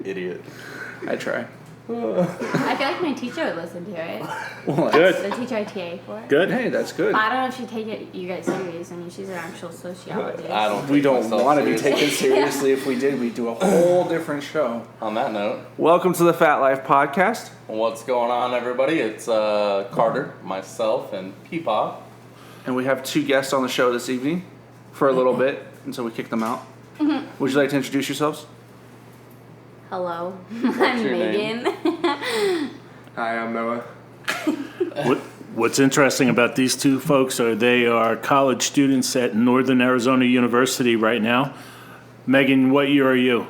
idiot. I try. I feel like my teacher would listen to it. Well, Good. The teacher I TA for. Good. Hey, that's good. But I don't know if she'd take it you guys serious. I mean, she's an actual sociologist. I don't. We take don't myself want to be seriously. taken seriously. If we did, we'd do a whole different show. On that note, Welcome to the Fat Life Podcast. what's going on, everybody? It's Carter, myself, and Peepaw. And we have two guests on the show this evening for a little bit until we kick them out. Would you like to introduce yourselves? Hello, I'm your Megan. Hi, I'm Noah. What's interesting about these two folks are they are college students at Northern Arizona University right now. Megan, what year are you?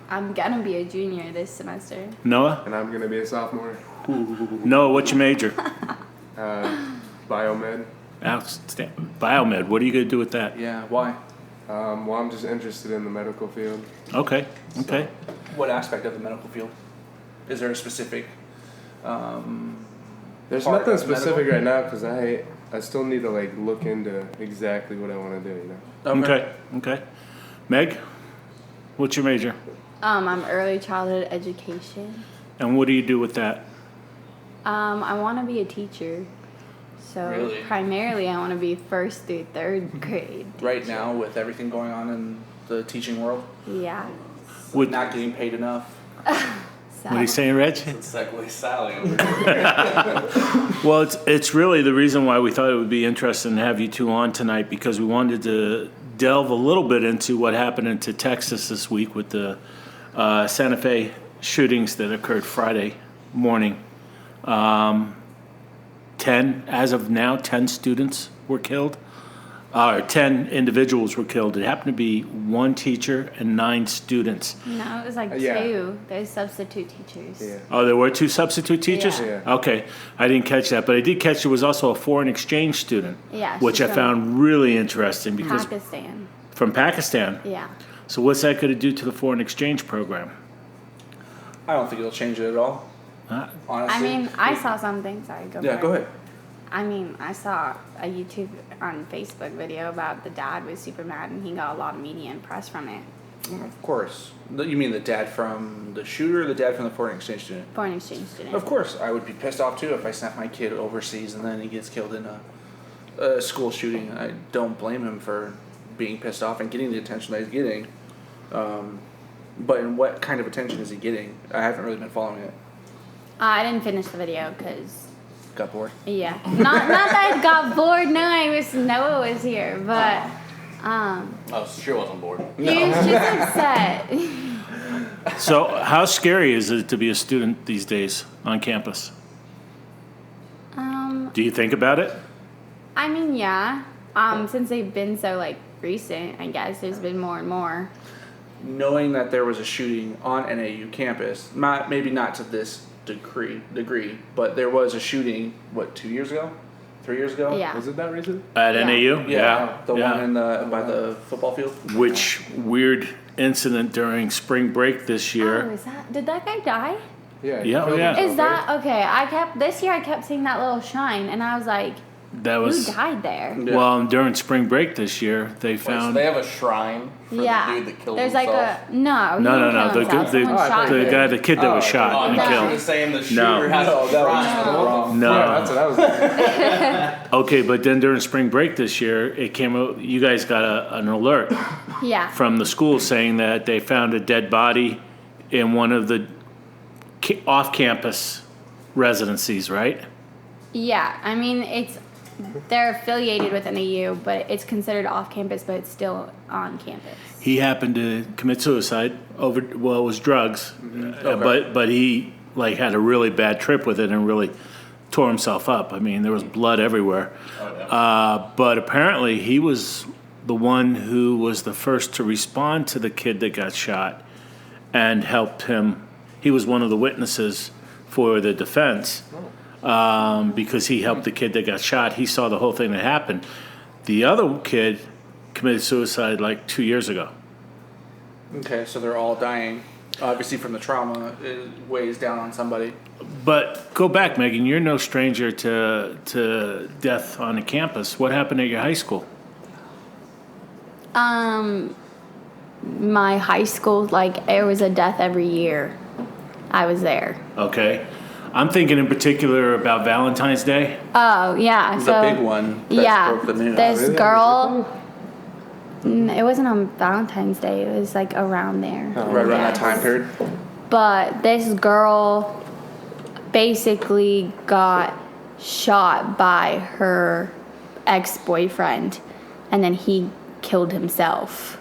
I'm gonna be a junior this semester. Noah? And I'm going to be a sophomore. Noah, what's your major? Biomed. Outstanding. Biomed. What are you going to do with that? Yeah, why? Well, I'm just interested in the medical field. Okay. Okay. What aspect of the medical field? Is there a specific... There's part nothing of specific medical? right now because I still need to look into exactly what I want to do, you know. Okay. Okay. Meg, what's your major? I'm early childhood education. And what do you do with that? I want to be a teacher. So Really? primarily, I want to be first through third grade. Right now, with everything going on in the teaching world, Yeah. What not getting paid enough. So. are you saying, Reg? Segway Sally over here. Well, it's really the reason why we thought it would be interesting to have you two on tonight, because we wanted to delve a little bit into what happened into Texas this week with the Santa Fe shootings that occurred Friday morning. 10 students were killed, or 10 individuals were killed. It happened to be one teacher and 9 students. No, it was like Yeah. 2. There's substitute teachers. Yeah. Oh, there were 2 substitute teachers? Yeah. Yeah. Okay, I didn't catch that, but I did catch there was also a foreign exchange student, Yeah, which she's I from found really interesting because Pakistan. from Pakistan. Yeah. So what's that going to do to the foreign exchange program? I don't think it'll change it at all. Honestly. I mean, I saw something. Sorry, go Yeah, for go it. ahead. I mean, I saw a YouTube on Facebook video about the dad was super mad and he got a lot of media and press from it. Of course. You mean the dad from the shooter or the dad from the foreign exchange student? Foreign exchange student. Of course. I would be pissed off too if I sent my kid overseas and then he gets killed in a school shooting. I don't blame him for being pissed off and getting the attention that he's getting. But in what kind of attention is he getting? I haven't really been following it. I didn't finish the video because, Got bored? yeah. not that I got bored. No, I wish Noah was here. But Oh, sure wasn't bored. he was just upset. So how scary is it to be a student these days on campus? Do you think about it? I mean, yeah. Since they've been so, recent, I guess there's been more and more. Knowing that there was a shooting on NAU campus, maybe not to this degree, but there was a shooting, 2 years ago? 3 years ago? Yeah. Was it that recent? At Yeah. NAU? The one by the football field. Which weird incident during spring break this Oh, year. did that guy die? Yeah. Yeah, killed yeah. himself, Is that okay? This year I kept seeing that little shine, and I was like, That was who died there? Yeah. well during spring break this year. They Wait, so found they have a shrine for Yeah. the dude that killed There's himself? no. He no. didn't kill himself. Someone shot The him. guy, the kid that was shot Oh, and I thought you were killed. saying the shooter No. has No, a that was shrine. wrong. No. Yeah, that's what I was Okay, but then during spring break this year, it came out. You guys got an alert Yeah. from the school saying that they found a dead body in one of the off-campus residencies, right? Yeah. I mean, they're affiliated with NAU, but it's considered off campus, but it's still on campus. He happened to commit suicide over. Well, it was drugs, Okay. but he had a really bad trip with it and really tore himself up. I mean, there was blood everywhere. Oh, yeah. But apparently, he was the one who was the first to respond to the kid that got shot and helped him. He was one of the witnesses for the defense because he helped the kid that got shot. He saw the whole thing that happened. The other kid committed suicide 2 years ago. Okay, so they're all dying. Obviously, from the trauma, it weighs down on somebody. But go back, Megan. You're no stranger to death on a campus. What happened at your high school? my high school, like, there was a death every year. I was there. Okay. I'm thinking in particular about Valentine's Day. Oh, yeah. The big one that broke the news. This Really? girl, it wasn't on Valentine's Day. It was, like, around there. Right around that time period. But this girl basically got shot by her ex-boyfriend, and then he killed himself.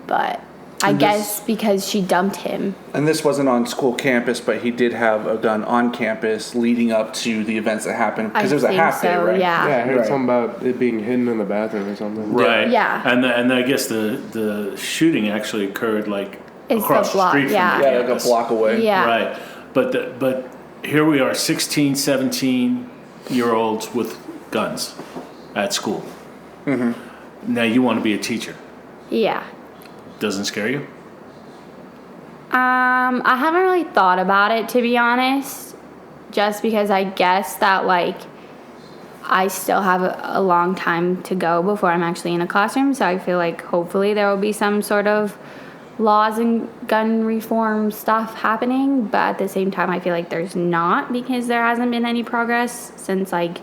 But I guess because she dumped him. And this wasn't on school campus, but he did have a gun on campus leading up to the events that happened. Because it was a half day, right? Yeah. Yeah, I heard Right. something about it being hidden in the bathroom or something. Right. Yeah. And I guess the shooting actually occurred like It's across the block, the street yeah. from the Yeah, like a campus. block away. Yeah. Right. But here we are, 16, 17-year-olds with guns at school. Mm-hmm. Now you want to be a teacher. Yeah. Doesn't scare you? I haven't really thought about it, to be honest, just because I guess that, like, I still have a long time to go before I'm actually in a classroom, so I feel like hopefully there will be some sort of laws and gun reform stuff happening, but at the same time I feel like there's not, because there hasn't been any progress since, like,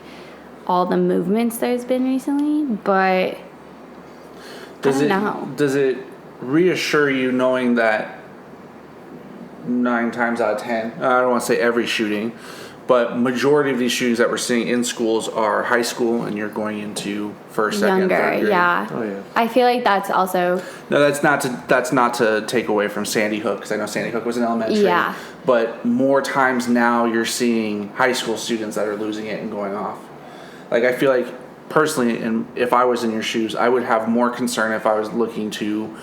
all the movements there's been recently, but I don't know. Does it reassure you knowing that 9 times out of 10, I don't want to say every shooting, but majority of these shootings that we're seeing in schools are high school, and you're going into first, second, Younger, third grade. yeah. Oh, yeah. I feel like that's also No, that's not to take away from Sandy Hook, because I know Sandy Hook was an elementary. Yeah. But more times now you're seeing high school students that are losing it and going off. Like, I feel like personally, and if I was in your shoes, I would have more concern if I was looking to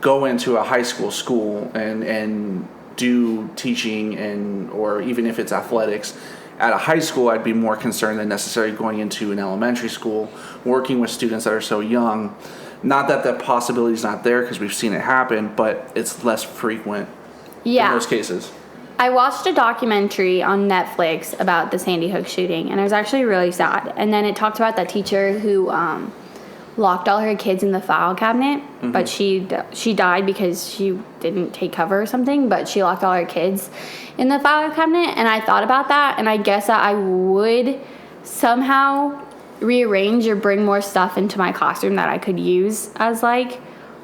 go into a high school and do teaching, and or even if it's athletics at a high school. I'd be more concerned than necessarily going into an elementary school, working with students that are so young. Not that the possibility is not there, because we've seen it happen, but it's less frequent in those cases. I watched a documentary on Netflix about the Sandy Hook shooting, and it was actually really sad. And then it talked about that teacher who locked all her kids in the file cabinet, but she died because she didn't take cover or something, but she locked all her kids in the file cabinet. And I thought about that, and I guess that I would somehow rearrange or bring more stuff into my classroom that I could use as, like,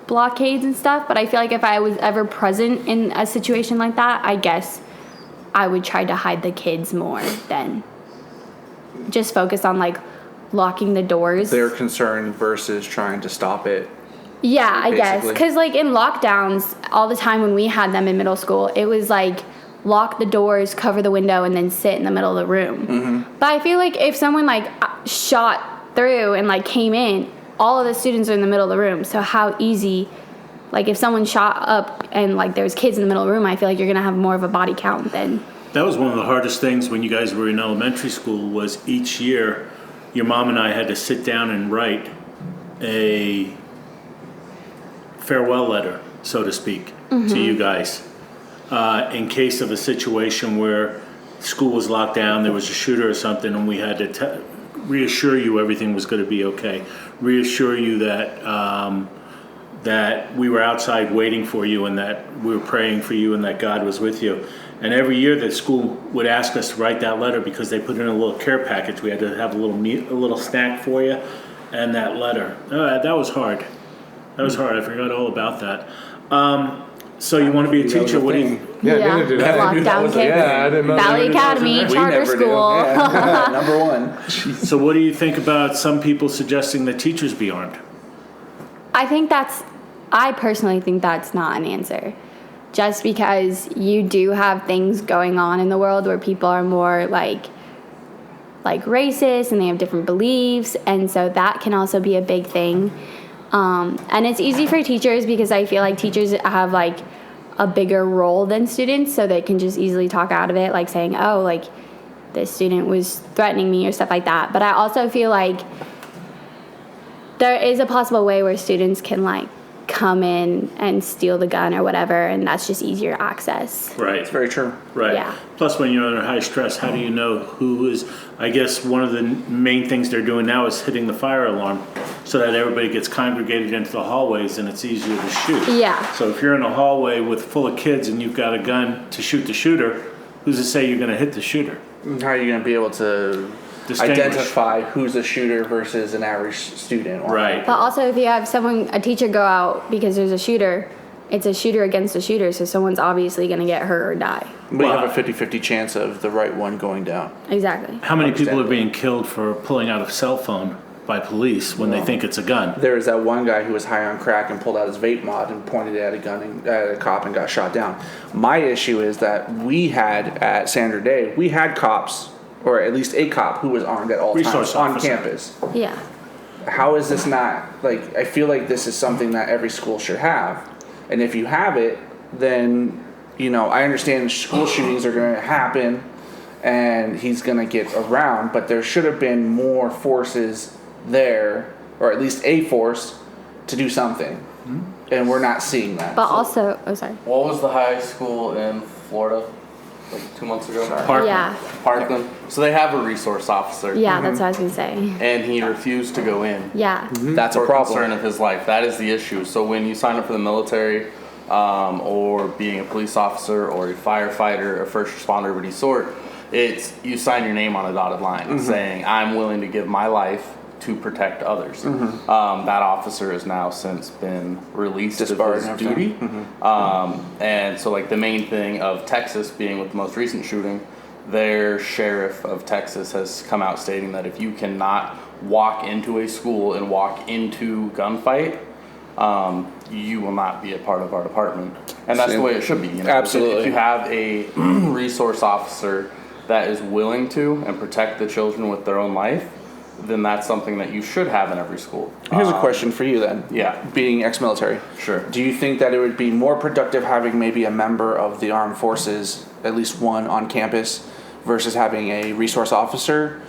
blockades and stuff. But I feel like if I was ever present in a situation like that, I guess I would try to hide the kids more than just focus on, like, locking the doors. Their concern versus trying to stop it. Yeah, I guess. Basically. Because, like, in lockdowns, all the time when we had them in middle school, it was like lock the doors, cover the window, and then sit in the middle of the room. Mm-hmm. But I feel like if someone, like, shot through and, like, came in, all of the students are in the middle of the room. So how easy, like, if someone shot up and, like, there's kids in the middle of the room, I feel like you're going to have more of a body count then. That was one of the hardest things when you guys were in elementary school, was each year your mom and I had to sit down and write a farewell letter, so to speak, to you guys, in case of a situation where school was locked down, there was a shooter or something, and we had to reassure you everything was going to be okay, reassure you that that we were outside waiting for you, and that we were praying for you, and that God was with you. And every year the school would ask us to write that letter, because they put in a little care package. We had to have a little snack for you, and that letter. That was hard. That was hard. I forgot all about that. So you want to be a teacher? What do you? Yeah, neither did I. Lockdown kids. Yeah, I didn't know Valley that. Academy, We charter never knew. school. Yeah. Number one. So what do you think about some people suggesting that teachers be armed? I personally think that's not an answer. Just because you do have things going on in the world where people are more like racist, and they have different beliefs, and so that can also be a big thing. And it's easy for teachers, because I feel like teachers have, like, a bigger role than students, so they can just easily talk out of it, like saying, oh, like, this student was threatening me or stuff like that. But I also feel like there is a possible way where students can, like, come in and steal the gun or whatever, and that's just easier access. Right. It's very true. Right. Yeah. Plus, when you're under high stress, how do you know who is? I guess one of the main things they're doing now is hitting the fire alarm so that everybody gets congregated into the hallways and it's easier to shoot. Yeah. So if you're in a hallway with full of kids and you've got a gun to shoot the shooter, who's to say you're going to hit the shooter? How are you going to be able to Distinguish. identify who's a shooter versus an average student? Right. But also, if you have a teacher go out because there's a shooter, it's a shooter against a shooter, so someone's obviously going to get hurt or die. But you have a 50-50 chance of the right one going down. Exactly. How many people are being killed for pulling out a cell phone by police when they think it's a gun? There was that one guy who was high on crack and pulled out his vape mod and pointed it at a gun and, at a cop and got shot down. My issue is that we had at Sandra Day, we had cops, or at least a cop who was armed at all Resource times on officer. campus. Yeah. How is this not, like, I feel like this is something that every school should have. And if you have it, then, you know, I understand school shootings are going to happen and he's going to get around, but there should have been more forces there, or at least a force, to do something. And we're not seeing that. But also, oh, sorry. What was the high school in Florida, like 2 months ago? Parkland. Yeah. Parkland. So they have a resource officer. Yeah, that's what I was going to say. And he refused to go in. Yeah. That's a For problem. concern of his life. That is the issue. So when you sign up for the military, or being a police officer or a firefighter, a first responder of any sort, it's you sign your name on a dotted line saying, I'm willing to give my life to protect others. That officer has now since been released Disbarred of and his duty. everything. And so like the main thing of Texas being with the most recent shooting, their sheriff of Texas has come out stating that if you cannot walk into a school and walk into gunfight, you will not be a part of our department. And that's the way it should be. You know? Absolutely. If you have a resource officer that is willing to and protect the children with their own life, then that's something that you should have in every school. Here's a question for you then. Yeah. Being ex-military. Sure. Do you think that it would be more productive having maybe a member of the armed forces, at least one on campus, versus having a resource officer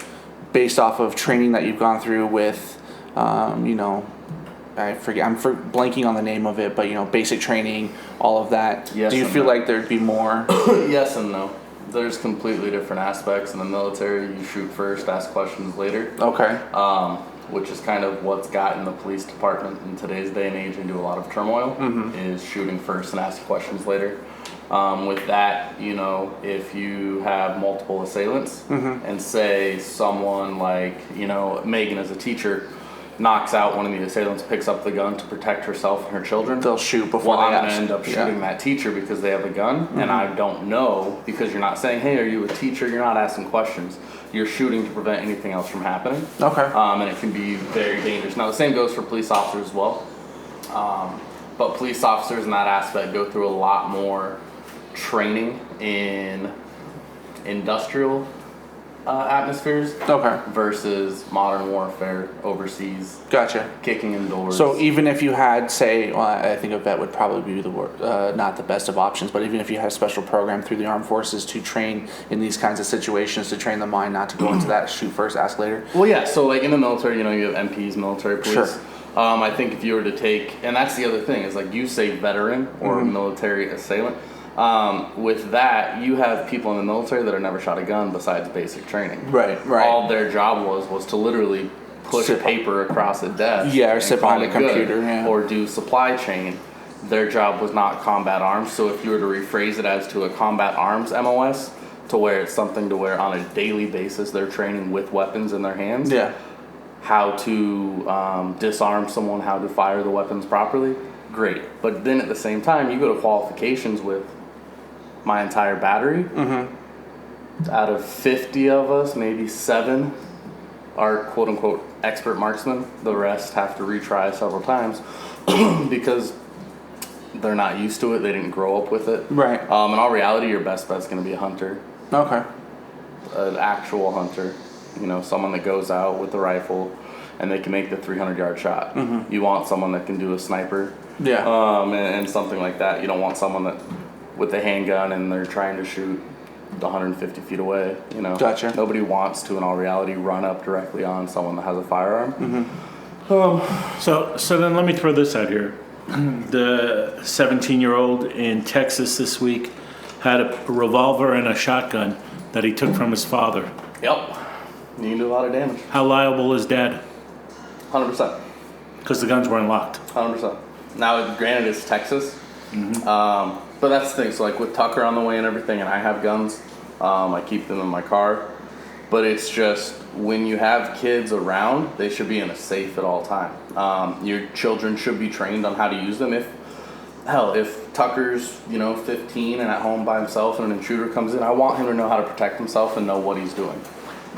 based off of training that you've gone through with, you know, I forget, blanking on the name of it, but you know, basic training, all of that. Yes Do you and feel no. like there'd be more? Yes and no. There's completely different aspects. In the military, you shoot first, ask questions later. Okay. Which is kind of what's gotten the police department in today's day and age into a lot of turmoil, is shooting first and asking questions later. With that, you know, if you have multiple assailants and say someone like, you know, Megan as a teacher knocks out one of the assailants, picks up the gun to protect herself and her children, They'll shoot before well, they I'm going to ask. end up shooting that teacher because they have a gun, and I don't know, because you're not saying, hey, are you a teacher? You're not asking questions. You're shooting to prevent anything else from happening. Okay. And it can be very dangerous. Now, the same goes for police officers as well. But police officers in that aspect go through a lot more training in industrial atmospheres Okay. versus modern warfare overseas, Gotcha. kicking in doors. So even if you had, say, well, I think a vet would probably be not the best of options, but even if you had a special program through the armed forces to train in these kinds of situations, to train the mind not to go into that, shoot first, ask later. Well, yeah. So, like in the military, you know, you have MPs, military police. Sure. I think if you were to take, and that's the other thing is like you say veteran or military assailant. With that, you have people in the military that have never shot a gun besides basic training. Right. All their job was to literally push Sit- paper across a desk. Yeah, or and sit call behind it a computer, good, yeah. or do supply chain. Their job was not combat arms. So if you were to rephrase it as to a combat arms MOS, to where it's something to where on a daily basis they're training with weapons in their hands. Yeah. How to disarm someone, how to fire the weapons properly, great. But then at the same time, you go to qualifications with my entire battery. Out of 50 of us, maybe 7 are quote unquote expert marksmen. The rest have to retry several times because they're not used to it. They didn't grow up with it. Right. In all reality, your best bet's going to be a hunter, Okay. an actual hunter. You know, someone that goes out with a rifle and they can make the 300-yard shot. You want someone that can do a sniper. Yeah. And something like that. You don't want someone that with a handgun and they're trying to shoot 150 feet away. You know, Gotcha. Nobody wants to, in all reality, run up directly on someone that has a firearm. So then let me throw this out here. the 17-year-old in Texas this week had a revolver and a shotgun that he took from his father. Yep. You can do a lot of damage. How liable is Dad? 100%. Because the guns weren't locked. 100%. Now, granted, it's Texas. But that's the thing. So, like, with Tucker on the way and everything, and I have guns, I keep them in my car. But it's just, when you have kids around, they should be in a safe at all time. Your children should be trained on how to use them. If Tucker's, 15 and at home by himself and an intruder comes in, I want him to know how to protect himself and know what he's doing.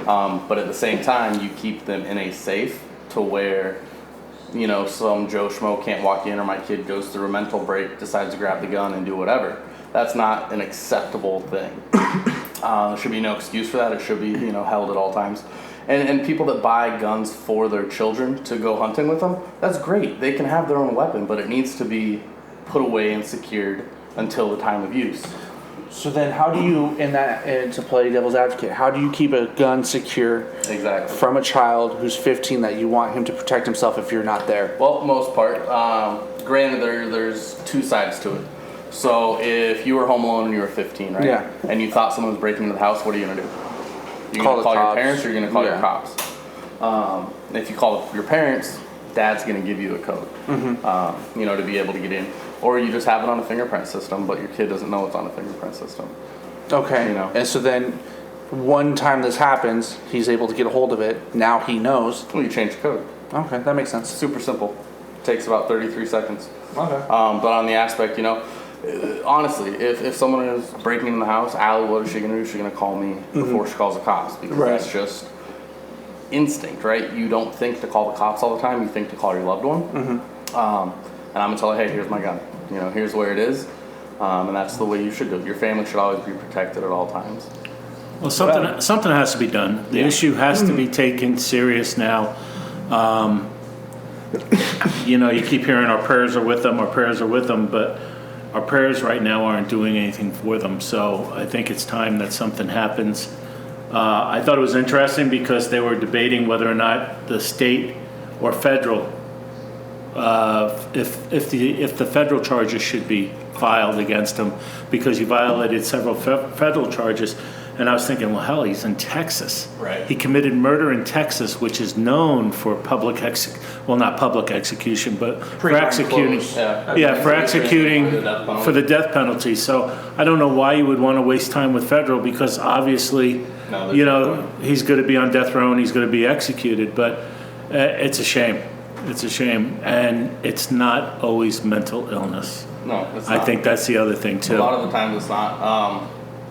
But at the same time, you keep them in a safe to where, some Joe Schmo can't walk in, or my kid goes through a mental break, decides to grab the gun and do whatever. That's not an acceptable thing. There should be no excuse for that. It should be, held at all times. And people that buy guns for their children to go hunting with them, that's great. They can have their own weapon, but it needs to be put away and secured until the time of use. So then how do you, to play devil's advocate, how do you keep a gun secure from a child who's 15 that you want him to protect himself if you're not there? Well, most part. Granted, there's two sides to it. So if you were home alone and you were 15, right? Yeah. And you thought someone was breaking into the house, what are you going to do? You're going to call your parents, or you're going to call your cops? If you call your parents, Dad's going to give you a code, to be able to get in. Or you just have it on a fingerprint system, but your kid doesn't know it's on a fingerprint system. Okay. And so then one time this happens, he's able to get a hold of it. Now he knows. Well, you change the code. Okay, that makes sense. Super simple. Takes about 33 seconds. Okay. But on the aspect, honestly, if someone is breaking in the house, Allie, what is she going to do? She's going to call me before she calls the cops, because that's just instinct, right? You don't think to call the cops all the time. You think to call your loved one. And I'm going to tell her, hey, here's my gun. Here's where it is. And that's the way you should do it. Your family should always be protected at all times. Well, something has to be done. The issue has to be taken serious now. You keep hearing our prayers are with them, but our prayers right now aren't doing anything for them. So I think it's time that something happens. I thought it was interesting because they were debating whether or not the state or federal, if the federal charges should be filed against him, because he violated several federal charges. And I was thinking, well, hell, he's in Texas. Right. He committed murder in Texas, which is known for not public execution, but for executing. For executing for the death penalty. So I don't know why you would want to waste time with federal, because obviously, he's going to be on death row and he's going to be executed. But it's a shame. It's a shame, and it's not always mental illness. No, it's not. I think that's the other thing too. A lot of the times it's not.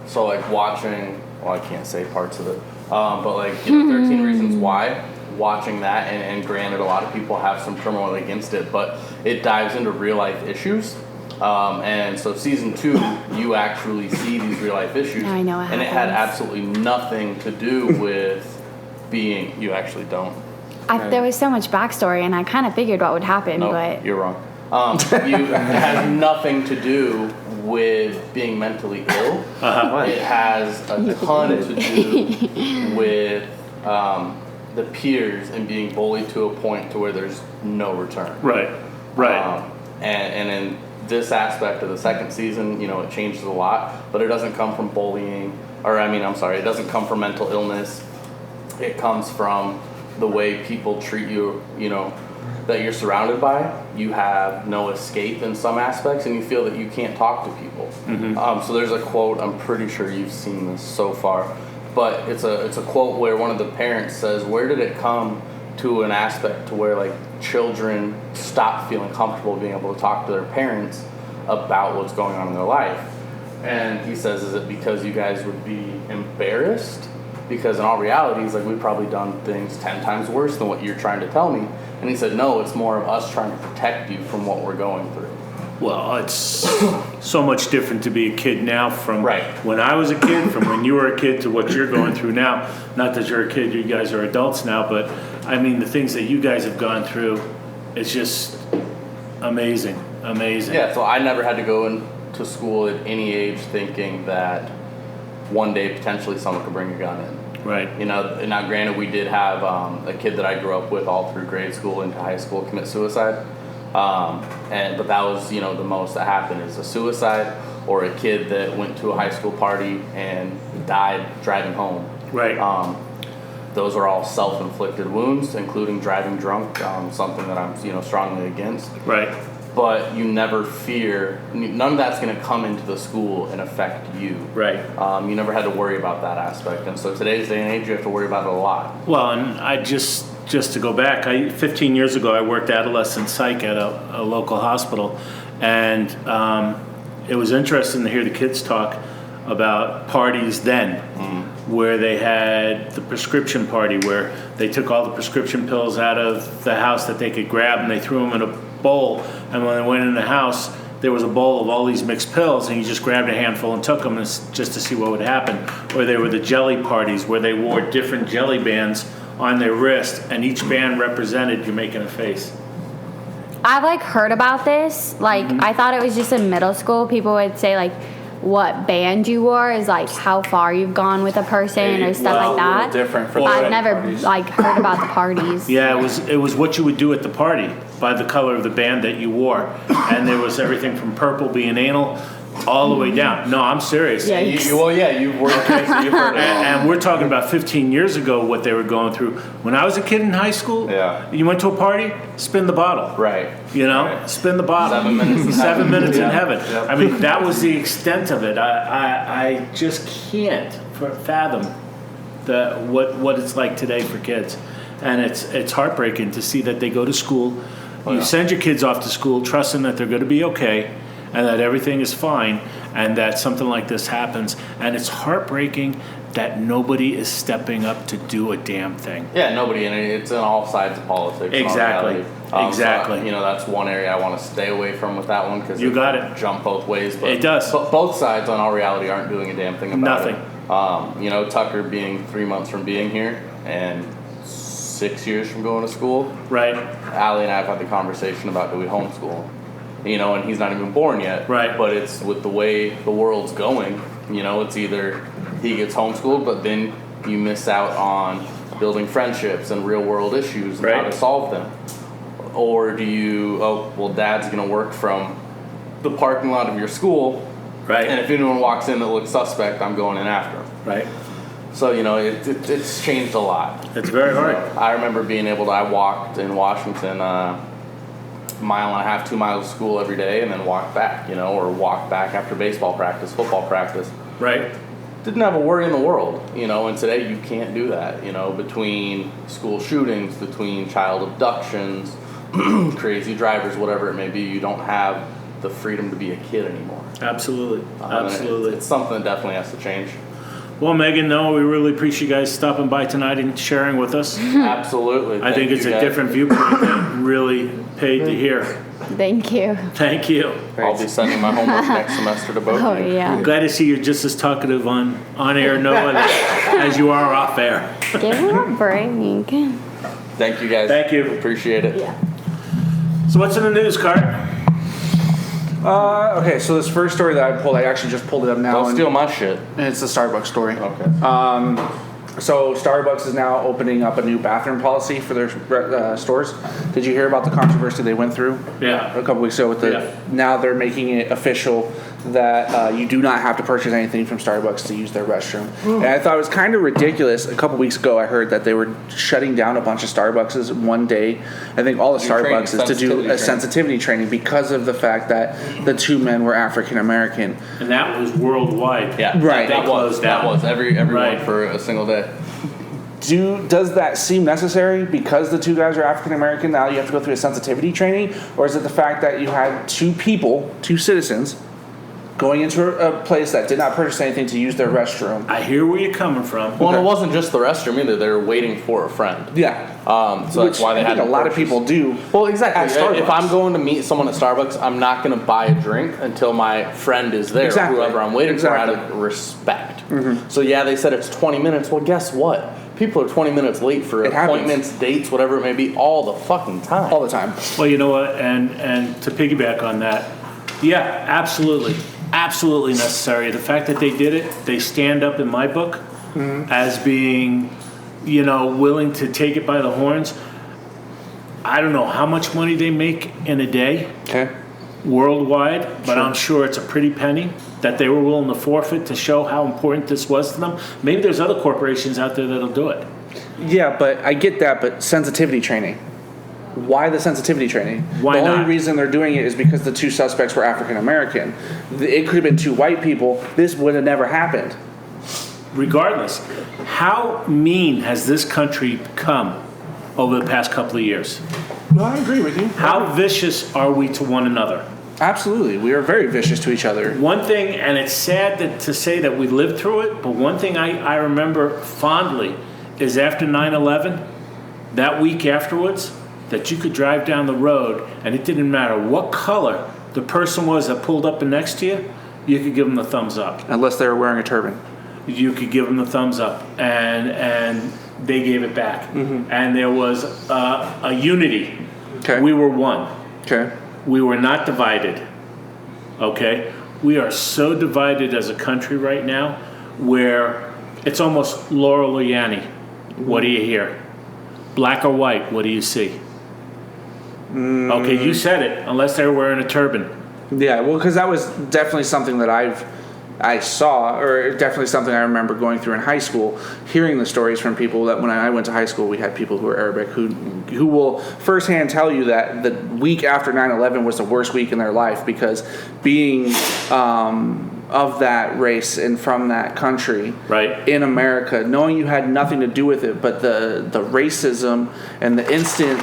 So like watching, I can't say parts of it, but like 13 Reasons Why, watching that, and granted a lot of people have some turmoil against it, but it dives into real life issues. And so season 2, you actually see these real life issues. I know it and it had absolutely nothing to do with being, you actually don't. There was so much backstory, and I kind of figured what would happen, but... You're wrong. It has nothing to do with being mentally ill. It has a ton to do with the peers and being bullied to a point to where there's no return. Right. And in this aspect of the second season, it changes a lot, but it doesn't come from bullying, it doesn't come from mental illness. It comes from the way people treat you, that you're surrounded by. You have no escape in some aspects, and you feel that you can't talk to people. So there's a quote, I'm pretty sure you've seen this so far, but it's a quote where one of the parents says, where did it come to an aspect to where like children stop feeling comfortable being able to talk to their parents about what's going on in their life? And he says, is it because you guys would be embarrassed? Because in all reality, he's like, we've probably done things 10 times worse than what you're trying to tell me. And he said, no, it's more of us trying to protect you from what we're going through. Well, it's so much different to be a kid now from when I was a kid, from when you were a kid to what you're going through now. Not that you're a kid, you guys are adults now, but I mean, the things that you guys have gone through, it's just amazing. Yeah, so I never had to go into school at any age thinking that one day potentially someone could bring a gun in. Right. Now granted, we did have a kid that I grew up with all through grade school into high school commit suicide. But that was, you know, the most that happened is a suicide or a kid that went to a high school party and died driving home. Right. Those are all self-inflicted wounds, including driving drunk, something that I'm, you know, strongly against. Right. But you never fear, none of that's going to come into the school and affect you. Right. You never had to worry about that aspect. And so today's day and age, you have to worry about it a lot. Well, and I just to go back, 15 years ago, I worked adolescent psych at a local hospital, and it was interesting to hear the kids talk about parties then, where they had the prescription party, where they took all the prescription pills out of the house that they could grab, and they threw them in a bowl, and when they went in the house, there was a bowl of all these mixed pills, and you just grabbed a handful and took them just to see what would happen. Or there were the jelly parties, where they wore different jelly bands on their wrist, and each band represented, you're making a face. I've like heard about this. Like I thought it was just in middle school. People would say like what band you wore is like how far you've gone with a person or stuff like that. Different for I've never like heard about the parties. Yeah, it was what you would do at the party by the color of the band that you wore, and there was everything from purple being anal all the way down. No, I'm serious. Yeah. You've worked so you've heard it. And we're talking about 15 years ago what they were going through. When I was a kid in high school, you went to a party, spin the bottle. Right. You know, Right. Spin the bottle. 7 minutes in 7 minutes in Yeah. heaven. Yep. I mean, that was the extent of it. I just can't fathom what it's like today for kids. And it's heartbreaking to see that they go to school. You send your kids off to school trusting that they're going to be okay and that everything is fine, and that something like this happens. And it's heartbreaking that nobody is stepping up to do a damn thing. Yeah, nobody, and it's in all sides of politics. Exactly. Exactly. So, you know, that's one area I want to stay away from with that one because You got it. Jump both ways. But It does. But both sides, on all reality, aren't doing a damn thing about Nothing. it. You know, Tucker being 3 months from being here and 6 years from going to school. Right. Allie and I have had the conversation about do we homeschool. You know, and he's not even born yet. Right. But it's with the way the world's going, you know, it's either he gets homeschooled, but then you miss out on building friendships and real world issues and how Right. to solve them. Or do you, dad's going to work from the parking lot of your school. Right. And if anyone walks in that looks suspect, I'm going in after them. Right. So, you know, it's changed a lot. It's very hard. I remember being able to, I walked in Washington, mile and a half, 2 miles to school every day and then walk back, you know, or walk back after baseball practice, football practice. Right. Didn't have a worry in the world, you know, and today you can't do that, you know, between school shootings, between child abductions, crazy drivers, whatever it may be, you don't have the freedom to be a kid anymore. Absolutely. And Absolutely. It's something that definitely has to change. Well, Megan, no, we really appreciate you guys stopping by tonight and sharing with us. Absolutely. I think it's a different viewpoint that really paid to hear. Thank you. Thank you. I'll be sending my homework next semester to both Oh of you. yeah. Glad to see you're just as talkative on air, Noah, as you are off air. Give him a break. Thank you guys. Thank you. Appreciate it. Yeah. So what's in the news, Cart? Okay, so this first story that I pulled, I actually just pulled it up now. Don't and steal my shit. it's the Starbucks story. Okay. So Starbucks is now opening up a new bathroom policy for their stores. Did you hear about the controversy they went through? Yeah. A couple weeks ago with the. Yeah. Now they're making it official that you do not have to purchase anything from Starbucks to use their restroom. And I thought it was kind of ridiculous. A couple weeks ago, I heard that they were shutting down a bunch of Starbucks one day. I think all the Starbucks is to do a sensitivity training because of the fact that the two men were African American. And that was worldwide. Yeah. Right. That was everyone Right. for a single day. Does that seem necessary because the two guys are African American? Now you have to go through a sensitivity training, or is it the fact that you had two citizens, going into a place that did not purchase anything to use their restroom? I hear where you're coming from. Well, Okay. it wasn't just the restroom either. They were waiting for a friend. Yeah, So that's why they I had think to a lot of purchase. people do. Well, exactly. At Starbucks. If I'm going to meet someone at Starbucks, I'm not going to buy a drink until my friend is there, Exactly. whoever I'm waiting for, out Exactly. of respect. So yeah, they said it's 20 minutes. Well, guess what? People are 20 minutes late for It happens. appointments, dates, whatever it may be, all the fucking time. All the time. Well, you know what, and to piggyback on that, yeah, absolutely necessary. The fact that they did it, they stand up in my book as being, willing to take it by the horns. I don't know how much money they make in a day Okay. worldwide, but Sure. I'm sure it's a pretty penny that they were willing to forfeit to show how important this was to them. Maybe there's other corporations out there that'll do it. Yeah, but I get that, but sensitivity training. Why the sensitivity training? Why the not? only reason they're doing it is because the two suspects were African American. It could have been two white people. This would have never happened. Regardless, how mean has this country become over the past couple of years? No, I agree with you. How vicious are we to one another? Absolutely. We are very vicious to each other. One thing, and it's sad to say that we lived through it, but one thing I remember fondly is after 9/11, that week afterwards, that you could drive down the road and it didn't matter what color the person was that pulled up next to you, you could give them the thumbs up. Unless they were wearing a turban. You could give them the thumbs up, and they gave it back. And there was a unity. Okay. We were one. Okay. We were not divided. Okay? We are so divided as a country right now where it's almost Laurel or Yanny. What do you hear? Black or white, what do you see? Okay, you said it, unless they're wearing a turban. Yeah, well, because that was definitely something that I saw, or definitely something I remember going through in high school, hearing the stories from people that when I went to high school, we had people who were Arabic who will firsthand tell you that the week after 9/11 was the worst week in their life because being of that race and from that country Right. in America, knowing you had nothing to do with it, but the racism and the instant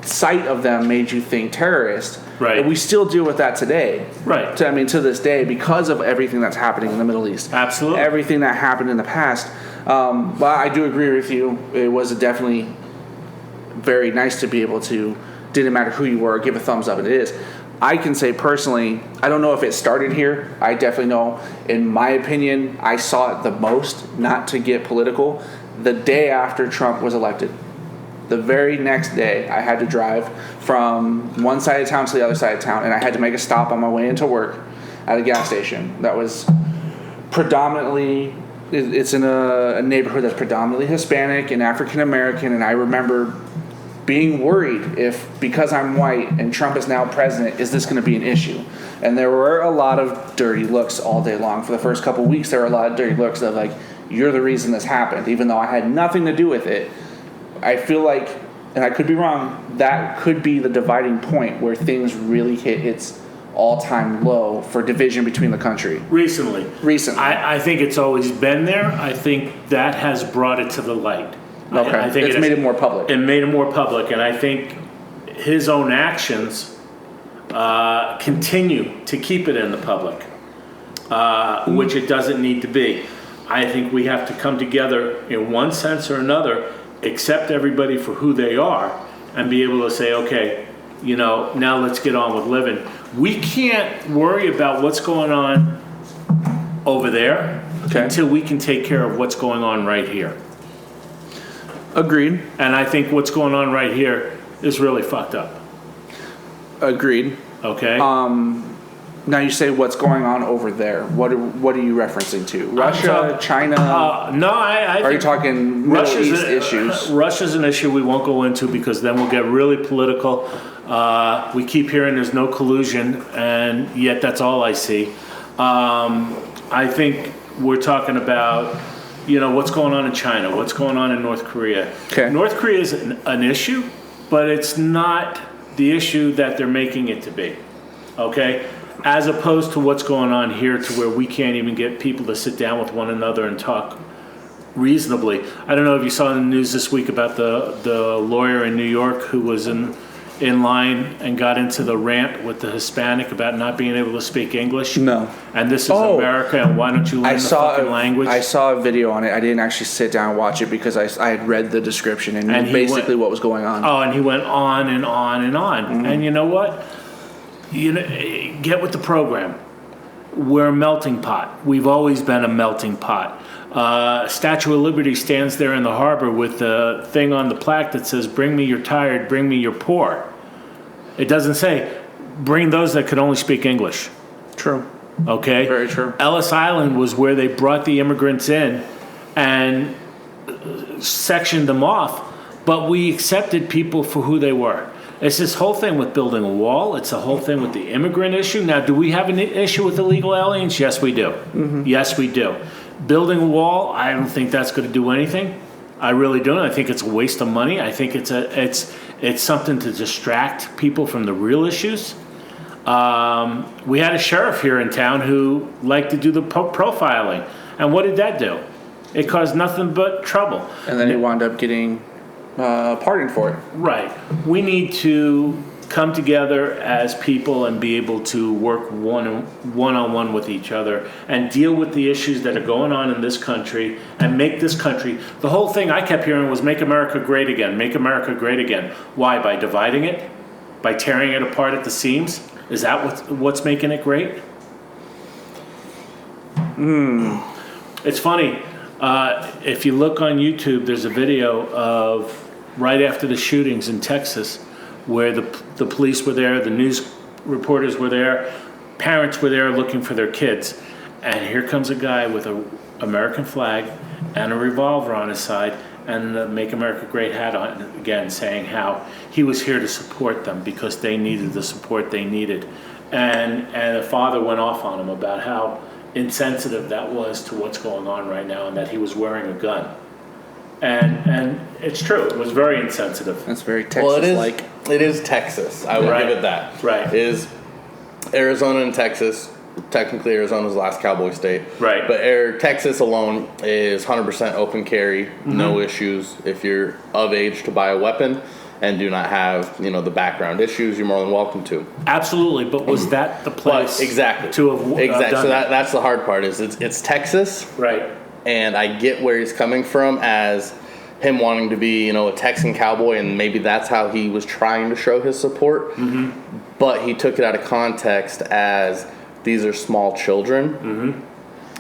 sight of them made you think terrorist. Right. And we still deal with that today. Right. To this day, because of everything that's happening in the Middle East. Absolutely. Everything that happened in the past. But I do agree with you. It was definitely very nice to be able to, didn't matter who you were, give a thumbs up, and it is. I can say personally, I don't know if it started here. I definitely know, in my opinion, I saw it the most, not to get political, the day after Trump was elected. The very next day, I had to drive from one side of town to the other side of town, and I had to make a stop on my way into work at a gas station that was predominantly, it's in a neighborhood that's predominantly Hispanic and African American, and I remember being worried if, because I'm white and Trump is now president, is this going to be an issue? And there were a lot of dirty looks all day long. For the first couple of weeks, there were a lot of dirty looks of like, you're the reason this happened, even though I had nothing to do with it. I feel like, and I could be wrong, that could be the dividing point where things really hit its all-time low for division between the country. Recently. I I think it's always been there. I think that has brought it to the light. Okay. I think It's made it more public. It made it more public, and I think his own actions continue to keep it in the public, which it doesn't need to be. I think we have to come together in one sense or another, accept everybody for who they are, and be able to say, okay, now let's get on with living. We can't worry about what's going on over there until we can take care of what's going on right here. Agreed. And I think what's going on right here is really fucked up. Agreed. Okay? Now you say what's going on over there. What are you referencing to? Russia, China? No, I Are you think talking Middle East issues? Russia's an issue we won't go into because then we'll get really political. We keep hearing there's no collusion, and yet that's all I see. I think we're talking about, what's going on in China, what's going on in North Korea. Okay. North Korea is an issue, but it's not the issue that they're making it to be. Okay? As opposed to what's going on here, to where we can't even get people to sit down with one another and talk reasonably. I don't know if you saw in the news this week about the lawyer in New York who was in line and got into the rant with the Hispanic about not being able to speak English. No. And this is America, and why don't you learn the fucking language? I saw a video on it. I didn't actually sit down and watch it because I had read the description and basically what was going on. Oh, and he went on and on and on. Mm-hmm. And you know what? Get with the program. We're a melting pot. We've always been a melting pot. Statue of Liberty stands there in the harbor with the thing on the plaque that says, "Bring me your tired, bring me your poor." It doesn't say, "Bring those that could only speak English." True. Okay? Very true. Ellis Island was where they brought the immigrants in and sectioned them off. but we accepted people for who they were. It's this whole thing with building a wall. It's the whole thing with the immigrant issue. Now, do we have an issue with illegal aliens? Yes, we do. Yes, we do. Building a wall, I don't think that's going to do anything. I really don't. I think it's a waste of money. I think it's something to distract people from the real issues. We had a sheriff here in town who liked to do the profiling. And what did that do? It caused nothing but trouble. And then he wound up getting pardoned for it. Right. We need to come together as people and be able to work one-on-one with each other and deal with the issues that are going on in this country and make this country. The whole thing I kept hearing was make America great again, make America great again. Why? By dividing it? By tearing it apart at the seams? Is that what's making it great? It's funny. If you look on YouTube, there's a video of right after the shootings in Texas where the police were there, the news reporters were there, parents were there looking for their kids. And here comes a guy with an American flag and a revolver on his side and the Make America Great hat on again, saying how he was here to support them because they needed the support they needed. And the father went off on him about how insensitive that was to what's going on right now and that he was wearing a gun. And it's true. It was very insensitive. That's very Texas-like. It is Texas. I would give it that. Right. It is Arizona and Texas. Technically, Arizona's the last cowboy state. Right. But Texas alone is 100% open carry, no issues. If you're of age to buy a weapon and do not have, the background issues, you're more than welcome to. Absolutely. But was that the place? But exactly. To have exactly. done So that's the hard part. Is it's Texas. Right. And I get where he's coming from as him wanting to be, a Texan cowboy, and maybe that's how he was trying to show his support. But he took it out of context as these are small children.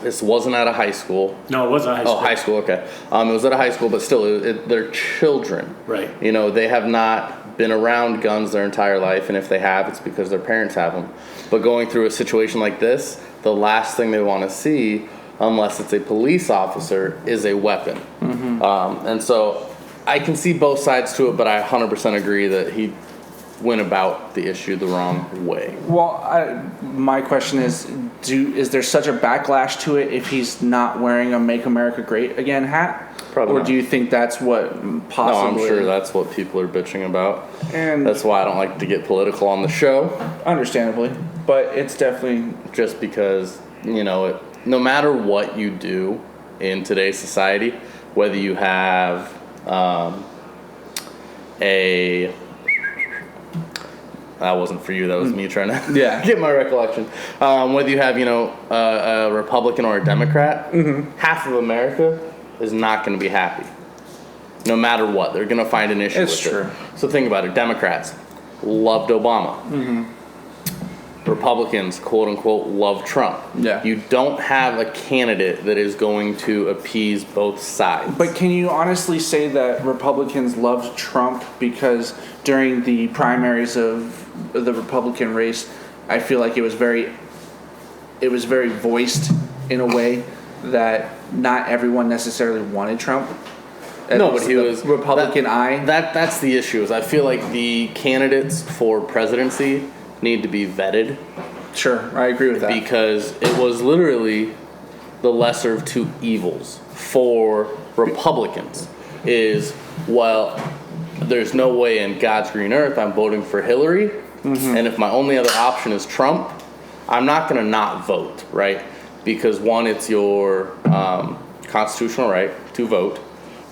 This wasn't at a high school. No, it wasn't a high school. Oh, high school, okay. It was at a high school, but still, they're children. Right. They have not been around guns their entire life, and if they have, it's because their parents have them. But going through a situation like this, the last thing they want to see, unless it's a police officer, is a weapon. And so I can see both sides to it, but I 100% agree that he went about the issue the wrong way. Well, my question is there such a backlash to it if he's not wearing a Make America Great Again hat? Probably or not. do you think that's what possibly... No, I'm sure that's what people are bitching about. And that's why I don't like to get political on the show. Understandably. But it's definitely... Just because, no matter what you do in today's society, whether you have that wasn't for you, that was me trying to get my recollection. Whether you have, a Republican or a Democrat, half of America is not going to be happy. No matter what, they're going to find an issue with it. So think about it. Democrats loved Obama. Republicans, quote unquote, love Trump. Yeah. You don't have a candidate that is going to appease both sides. But can you honestly say that Republicans loved Trump because during the primaries of the Republican race, I feel like it was very voiced in a way that not everyone necessarily wanted Trump. No, but he was Republican eye. That's the issue. Is I feel like the candidates for presidency need to be vetted. Sure, I agree with that. Because it was literally the lesser of two evils for Republicans. There's no way in God's green earth I'm voting for Hillary, and if my only other option is Trump, I'm not going to not vote, right? Because one, it's your constitutional right to vote,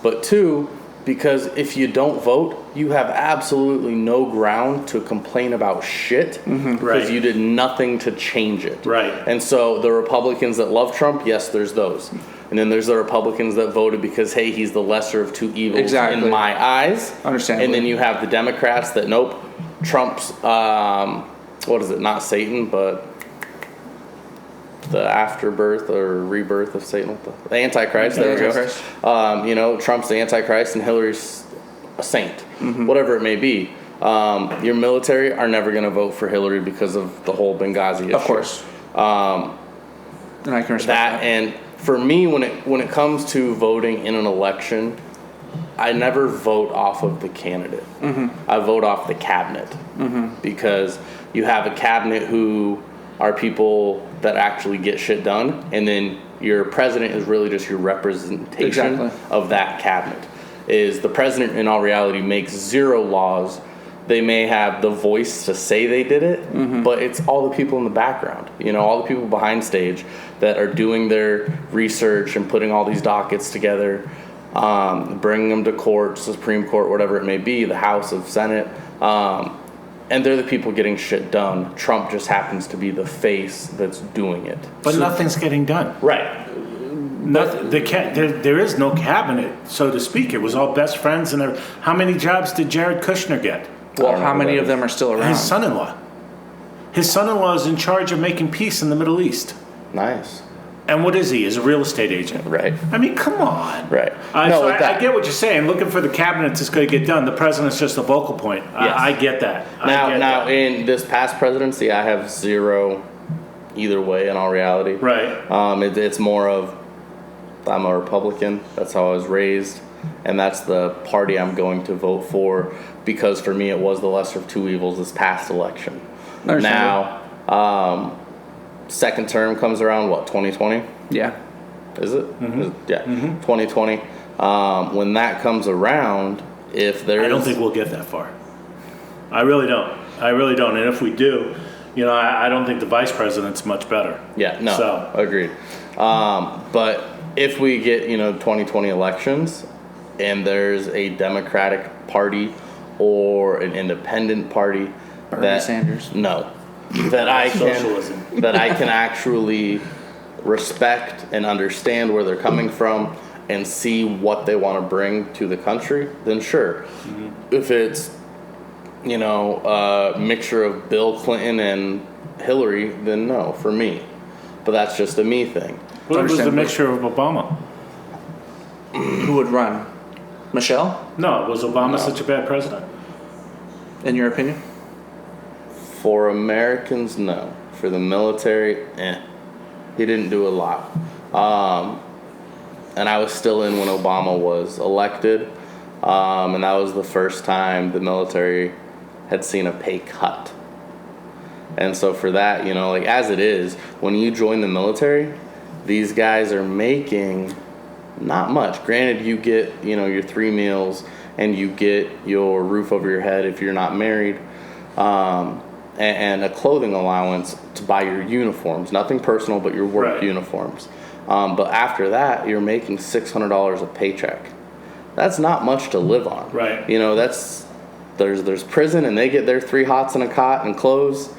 but two, because if you don't vote, you have absolutely no ground to complain about shit because you did nothing to change it. Right. And so the Republicans that love Trump, yes, there's those. And then there's the Republicans that voted because, hey, he's the lesser of two evils in my eyes. Understandably. And then you have the Democrats that, nope, Trump's, what is it, not Satan, but the afterbirth or rebirth of Satan, the Antichrist. There we go. Trump's the Antichrist and Hillary's a saint, whatever it may be. Your military are never going to vote for Hillary because of the whole Benghazi issue. Of course. And I can respect that. And for me, when it comes to voting in an election, I never vote off of the candidate. I vote off the cabinet because you have a cabinet who are people that actually get shit done, and then your president is really just your representation of that cabinet. Is the president in all reality makes zero laws. They may have the voice to say they did it, but it's all the people in the background, all the people behind stage that are doing their research and putting all these dockets together, bringing them to court, Supreme Court, whatever it may be, the House of Senate, and they're the people getting shit done. Trump just happens to be the face that's doing it. But nothing's getting done. Right. Nothing. There is no cabinet, so to speak. It was all best friends. And how many jobs did Jared Kushner get? Well, how many of them are still around? His son-in-law. His son-in-law is in charge of making peace in the Middle East. Nice. And what is he? He's a real estate agent. Right. I mean, come on. Right. I get what you're saying. Looking for the cabinet that's going to get done. The president's just a vocal point. Yes. I get that. Now, in this past presidency, I have zero either way in all reality. Right. It's more of I'm a Republican. That's how I was raised. And that's the party I'm going to vote for because for me it was the lesser of two evils this past election. Now, second term comes around, 2020? Yeah. Is it? Yeah, 2020. When that comes around, if there's... I don't think we'll get that far. I really don't. And if we do, I don't think the vice president's much better. Yeah, no, so. Agreed. But if we get, 2020 elections and there's a Democratic Party or an independent party Bernie Sanders. No. That I Socialism. that I can actually respect and understand where they're coming from and see what they want to bring to the country, then sure. If it's, a mixture of Bill Clinton and Hillary, then no, for me. But that's just a me thing. What was the mixture of Obama? Who would run? Michelle? No, was Obama such a bad president? In your opinion? For Americans, no. For the military, he didn't do a lot. And I was still in when Obama was elected. And that was the first time the military had seen a pay cut. And so for that, as it is, when you join the military, these guys are making not much. Granted, you get, your 3 meals and you get your roof over your head if you're not married. And a clothing allowance to buy your uniforms. Nothing personal, but your work uniforms. But after that, you're making $600 a paycheck. That's not much to live on. Right. There's prison, and they get their 3 hots and a cot and clothes.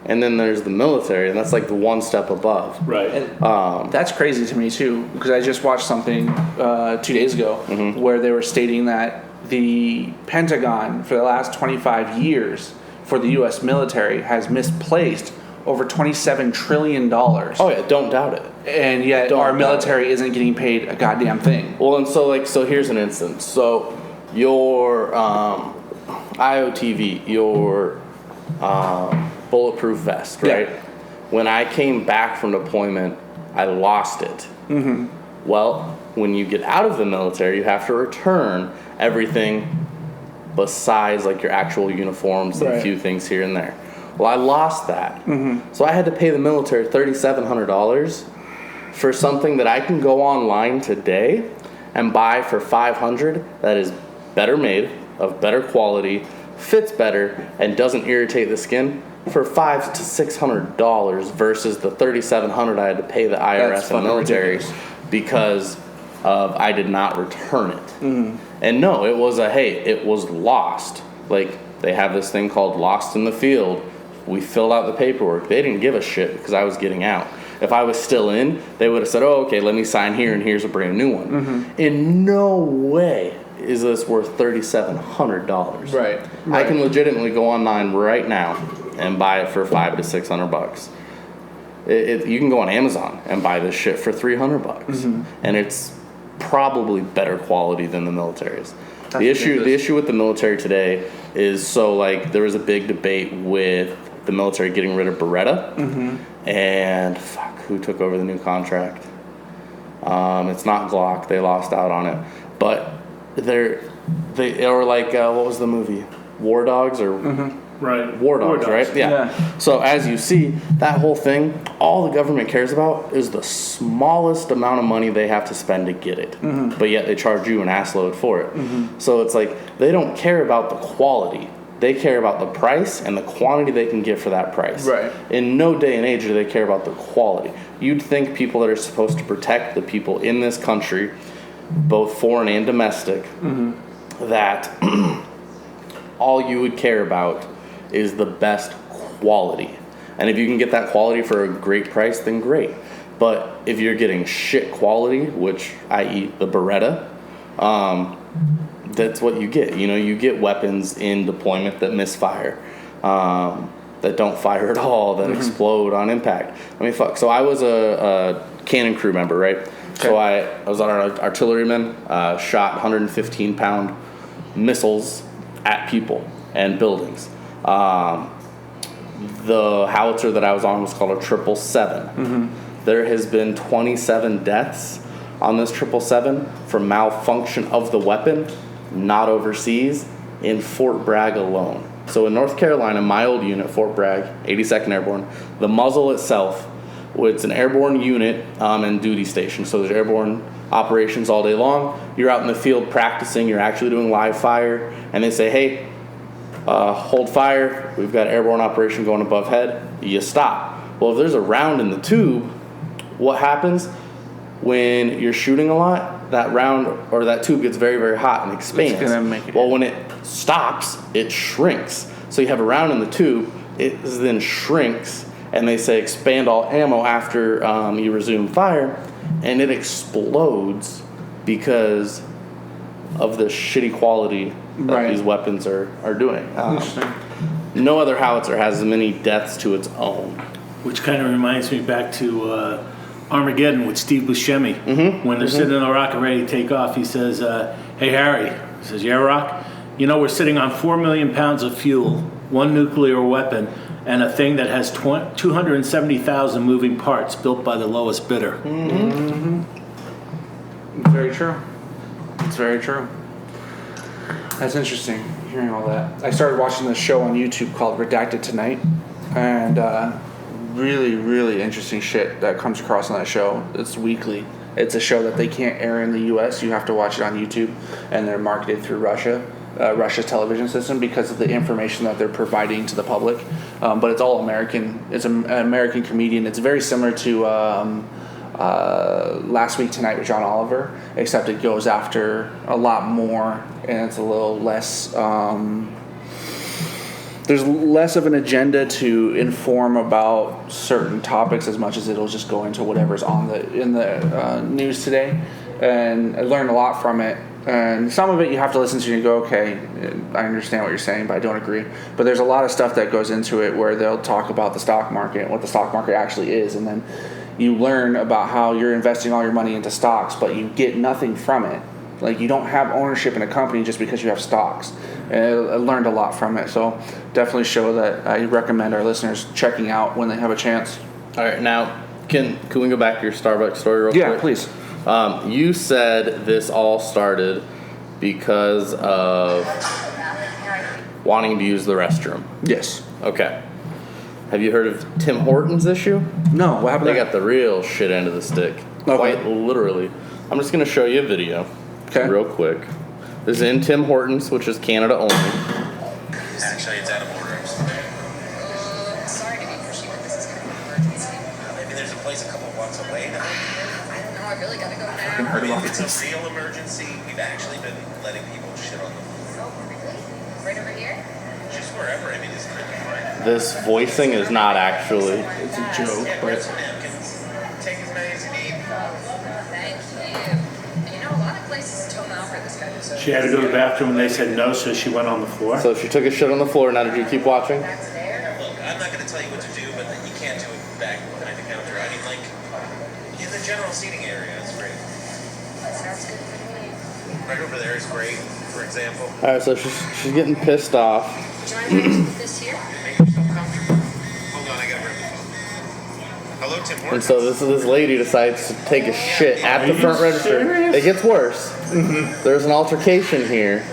And then there's the military, and that's like the one step above. Right. And that's crazy to me, too, because I just watched something 2 days ago where they were stating that the Pentagon, for the last 25 years, for the U.S. military, has misplaced over $27 trillion. Oh, yeah, don't doubt it. And yet our military isn't getting paid a goddamn thing. Well, and so here's an instance. So your IOTV, your Bulletproof Vest, right? Yeah. When I came back from deployment, I lost it. Well, when you get out of the military, you have to return everything besides like your actual uniforms and a few things here and there. Well, I lost that. So I had to pay the military $3,700 for something that I can go online today and buy for $500 that is better made, of better quality, fits better, and doesn't irritate the skin for $500 to $600 versus the $3,700 I had to pay the IRS and military because of I did not return it. And no, it was lost. Like, they have this thing called Lost in the Field. We filled out the paperwork. They didn't give a shit because I was getting out. If I was still in, they would have said, oh, okay, let me sign here and here's a brand new one. In no way is this worth $3,700. Right. I can legitimately go online right now and buy it for $500 to $600. You can go on Amazon and buy this shit for $300, and it's probably better quality than the military's. The issue with the military today is there was a big debate with the military getting rid of Beretta, and who took over the new contract? It's not Glock. They lost out on it, but they or like what was the movie? War Dogs or Right. War Dogs, right? Yeah. So as you see, that whole thing, all the government cares about is the smallest amount of money they have to spend to get it. But yet they charge you an ass load for it. So it's like they don't care about the quality. They care about the price and the quantity they can get for that price. Right. In no day and age do they care about the quality. You'd think people that are supposed to protect the people in this country, both foreign and domestic, that all you would care about is the best quality. And if you can get that quality for a great price, then great. But if you're getting shit quality, which i.e. the Beretta, that's what you get. You know, you get weapons in deployment that misfire, that don't fire at all, that explode on impact. I mean, fuck. So I was a cannon crew member, right? Okay. So I was on our artilleryman, shot 115-pound missiles at people and buildings. The howitzer that I was on was called a 777. There has been 27 deaths on this 777 from malfunction of the weapon, not overseas, in Fort Bragg alone. So in North Carolina, my old unit, Fort Bragg, 82nd Airborne, the muzzle itself, it's an airborne unit and duty station. So there's airborne operations all day long. You're out in the field practicing. You're actually doing live fire. And they say, hey, hold fire. We've got airborne operation going above head. You stop. Well, if there's a round in the tube, what happens when you're shooting a lot? That round or that tube gets very, very hot and expands. It's gonna make it. Well, when it stops, it shrinks. So you have a round in the tube. It then shrinks, and they say expand all ammo after you resume fire, and it explodes because of the shitty quality that these weapons are doing. No other howitzer has as many deaths to its own. Which kind of reminds me back to Armageddon with Steve Buscemi. When they're sitting in the rocket ready to take off, he says, hey, Harry. He says, yeah, Rock? You know, we're sitting on 4 million pounds of fuel, one nuclear weapon, and a thing that has 270,000 moving parts built by the lowest bidder. It's very true. It's very true. That's interesting, hearing all that. I started watching this show on YouTube called Redacted Tonight, and really, really interesting shit that comes across on that show. It's weekly. It's a show that they can't air in the U.S. You have to watch it on YouTube, and they're marketed through Russia's television system because of the information that they're providing to the public. But it's all American. It's an American comedian. It's very similar to Last Week Tonight with John Oliver, except it goes after a lot more, and it's a little less. There's less of an agenda to inform about certain topics as much as it'll just go into whatever's in the news today. And I learned a lot from it. And some of it you have to listen to and you go, okay, I understand what you're saying, but I don't agree. But there's a lot of stuff that goes into it where they'll talk about the stock market and what the stock market actually is. And then you learn about how you're investing all your money into stocks, but you get nothing from it. Like, you don't have ownership in a company just because you have stocks. And I learned a lot from it. So definitely a show that I recommend our listeners checking out when they have a chance. All right, now, can we go back to your Starbucks story real quick? Yeah, please. You said this all started because of wanting to use the restroom. Yes. Okay. Have you heard of Tim Hortons' issue? No, what happened? They got the real shit end of the stick. Okay. Quite literally. I'm just going to show you a video real quick. This is in Tim Hortons, which is Canada only. Actually, it's out of order. Sorry to be pushy, but this is kind of an emergency. Maybe there's a place a couple blocks away now. I don't know. I really gotta go now. If it's a real emergency, we've actually been letting people shit on the floor. Oh, really? Right over here? Just wherever. I mean, it's pretty fine. This voicing is not actually. It's a joke, but take as many as you need. Thank you. You know, a lot of places don't offer this kind of service. She had to go to the bathroom and they said no, so she went on the floor. So she took a shit on the floor. Now, did you keep watching? Look, I'm not going to tell you what to do, but you can't do it back behind the counter. I mean, like, in the general seating area, it's great. Sounds good for me. Right over there is great, for example. All right, so she's getting pissed off. Would you mind if I put this here? Make yourself comfortable. Hold on, I got to grab the phone. Hello, Tim And Hortons. so this lady decides to take a shit at the front register. serious? It gets worse. There's an altercation here.